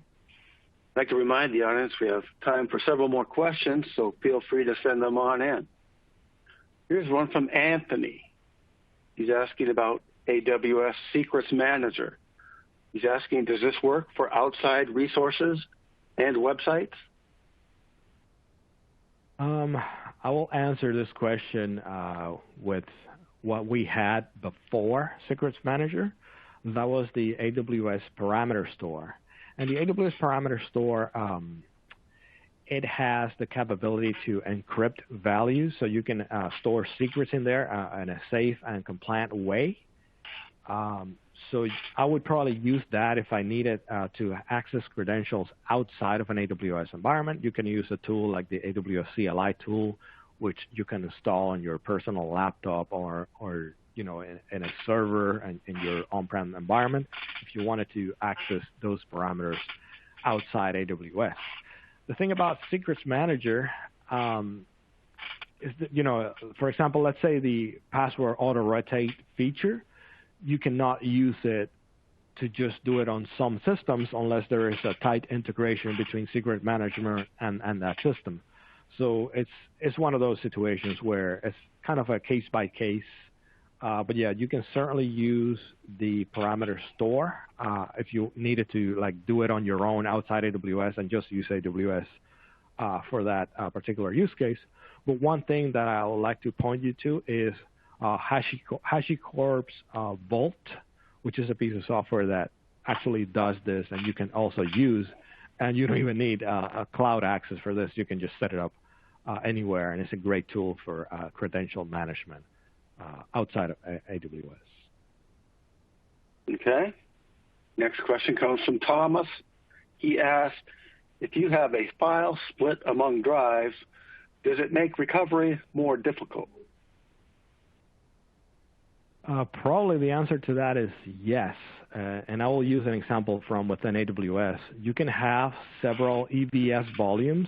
I'd like to remind the audience we have time for several more questions, so feel free to send them on in. Here's one from Anthony. He's asking about AWS Secrets Manager. He's asking, does this work for outside resources and websites? I will answer this question with what we had before Secrets Manager. That was the AWS Parameter Store. And the AWS Parameter Store, it has the capability to encrypt values, so you can store secrets in there in a safe and compliant way. So I would probably use that if I needed to access credentials outside of an AWS environment. You can use a tool like the AWS CLI tool, which you can install on your personal laptop or in a server and in your on-prem environment if you wanted to access those parameters outside AWS. The thing about Secrets Manager is that, for example, let's say the password auto-rotate feature, you cannot use it to just do it on some systems unless there is a tight integration between Secret Management and that system. So it's one of those situations where it's kind of a case by case. But yeah, you can certainly use the parameter store if you needed to do it on your own outside AWS and just use AWS for that particular use case. But one thing that I would like to point you to is HashiCorp's Vault, which is a piece of software that actually does this, and you can also use, and you don't even need a cloud access for this. You can just set it up anywhere, and it's a great tool for credential management outside of AWS. Okay. Next question comes from Thomas. He asked, if you have a file split among drives, does it make recovery more difficult? Probably the answer to that is yes. And I will use an example from within AWS. You can have several EBS volumes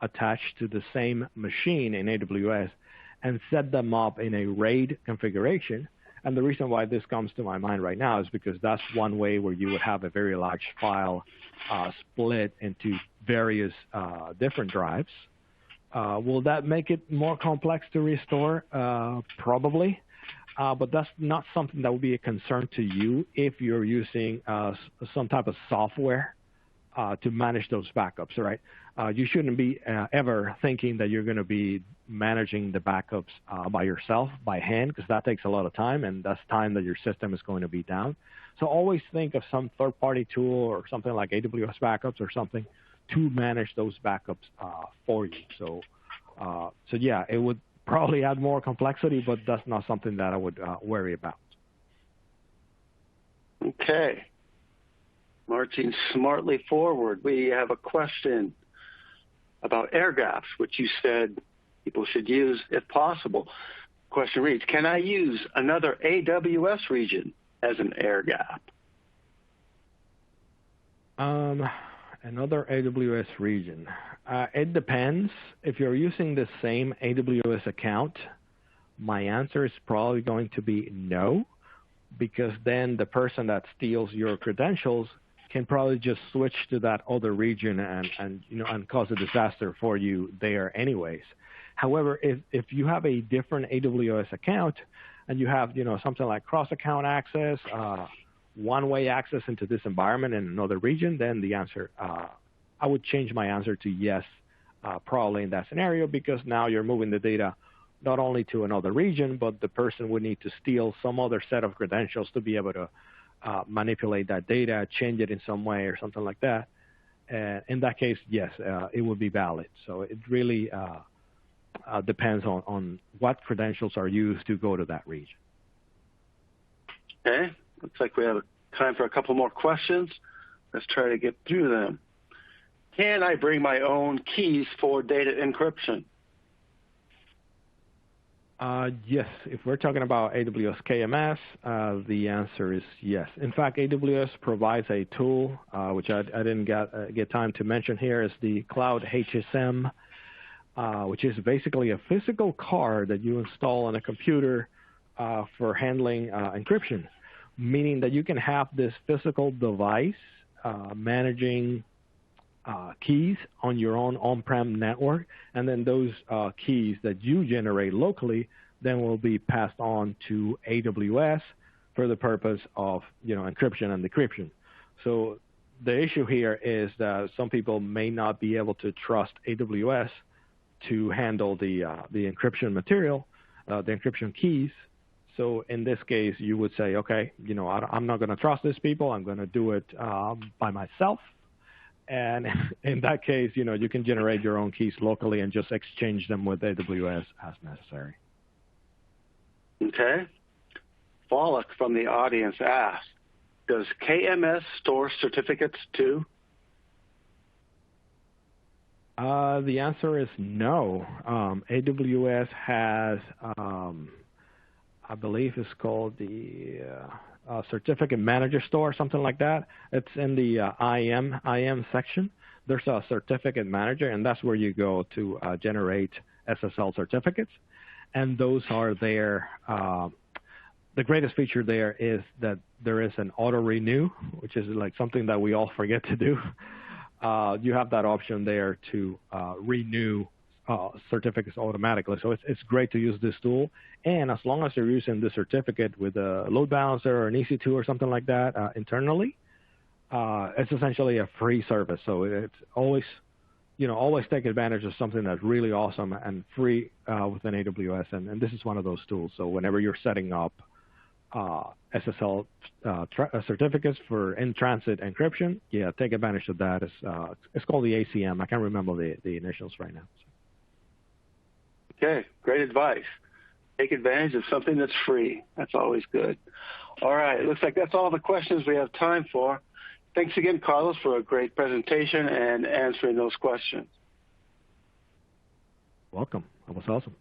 attached to the same machine in AWS and set them up in a RAID configuration. And the reason why this comes to my mind right now is because that's one way where you would have a very large file split into various different drives. Will that make it more complex to restore? Probably. But that's not something that would be a concern to you if you're using some type of software to manage those backups, right? You shouldn't be ever thinking that you're going to be managing the backups by yourself, by hand, because that takes a lot of time, and that's time that your system is going to be down. So always think of some third-party tool or something like AWS Backups or something to manage those backups for you. So yeah, it would probably add more complexity, but that's not something that I would worry about. Okay. Marching smartly forward, we have a question about air gaps, which you said people should use if possible. Question reads, can I use another AWS region as an air gap? Another AWS region. It depends. If you're using the same AWS account, my answer is probably going to be no, because then the person that steals your credentials can probably just switch to that other region and cause a disaster for you there anyways. However, if you have a different AWS account and you have something like cross-account access, one-way access into this environment in another region, then the answer, I would change my answer to yes, probably in that scenario, because now you're moving the data not only to another region, but the person would need to steal some other set of credentials to be able to manipulate that data, change it in some way or something like that. In that case, yes, it would be valid. So it really depends on what credentials are used to go to that region. Okay, looks like we have time for a couple more questions. Let's try to get through them. Can I bring my own keys for data encryption? Yes, if we're talking about AWS KMS, the answer is yes. In fact, AWS provides a tool, which I didn't get time to mention here, is the Cloud HSM, which is basically a physical card that you install on a computer for handling encryption, meaning that you can have this physical device managing keys on your own on-prem network, and then those keys that you generate locally then will be passed on to AWS for the purpose of encryption and decryption. So the issue here is that some people may not be able to trust AWS to handle the encryption material, the encryption keys. So in this case, you would say, okay, I'm not going to trust these people. I'm going to do it by myself. And in that case, you can generate your own keys locally and just exchange them with AWS as necessary. Okay. Pollock from the audience asked, does KMS store certificates too? The answer is no. AWS has, I believe it's called the Certificate Manager Store, something like that. It's in the IAM section. There's a Certificate Manager, and that's where you go to generate SSL certificates. And those are there. The greatest feature there is that there is an auto-renew, which is like something that we all forget to do. You have that option there to renew certificates automatically. So it's great to use this tool. And as long as you're using the certificate with a load balancer or an EC2 or something like that internally, it's essentially a free service. So it's always take advantage of something that's really awesome and free within AWS. And this is one of those tools. So whenever you're setting up SSL certificates for in-transit encryption, take advantage of that. It's called the ACM. I can't remember the initials right now. Okay, great advice. Take advantage of something that's free. That's always good. All right, it looks like that's all the questions we have time for. Thanks again, Carlos, for a great presentation and answering those questions. Welcome. That was awesome.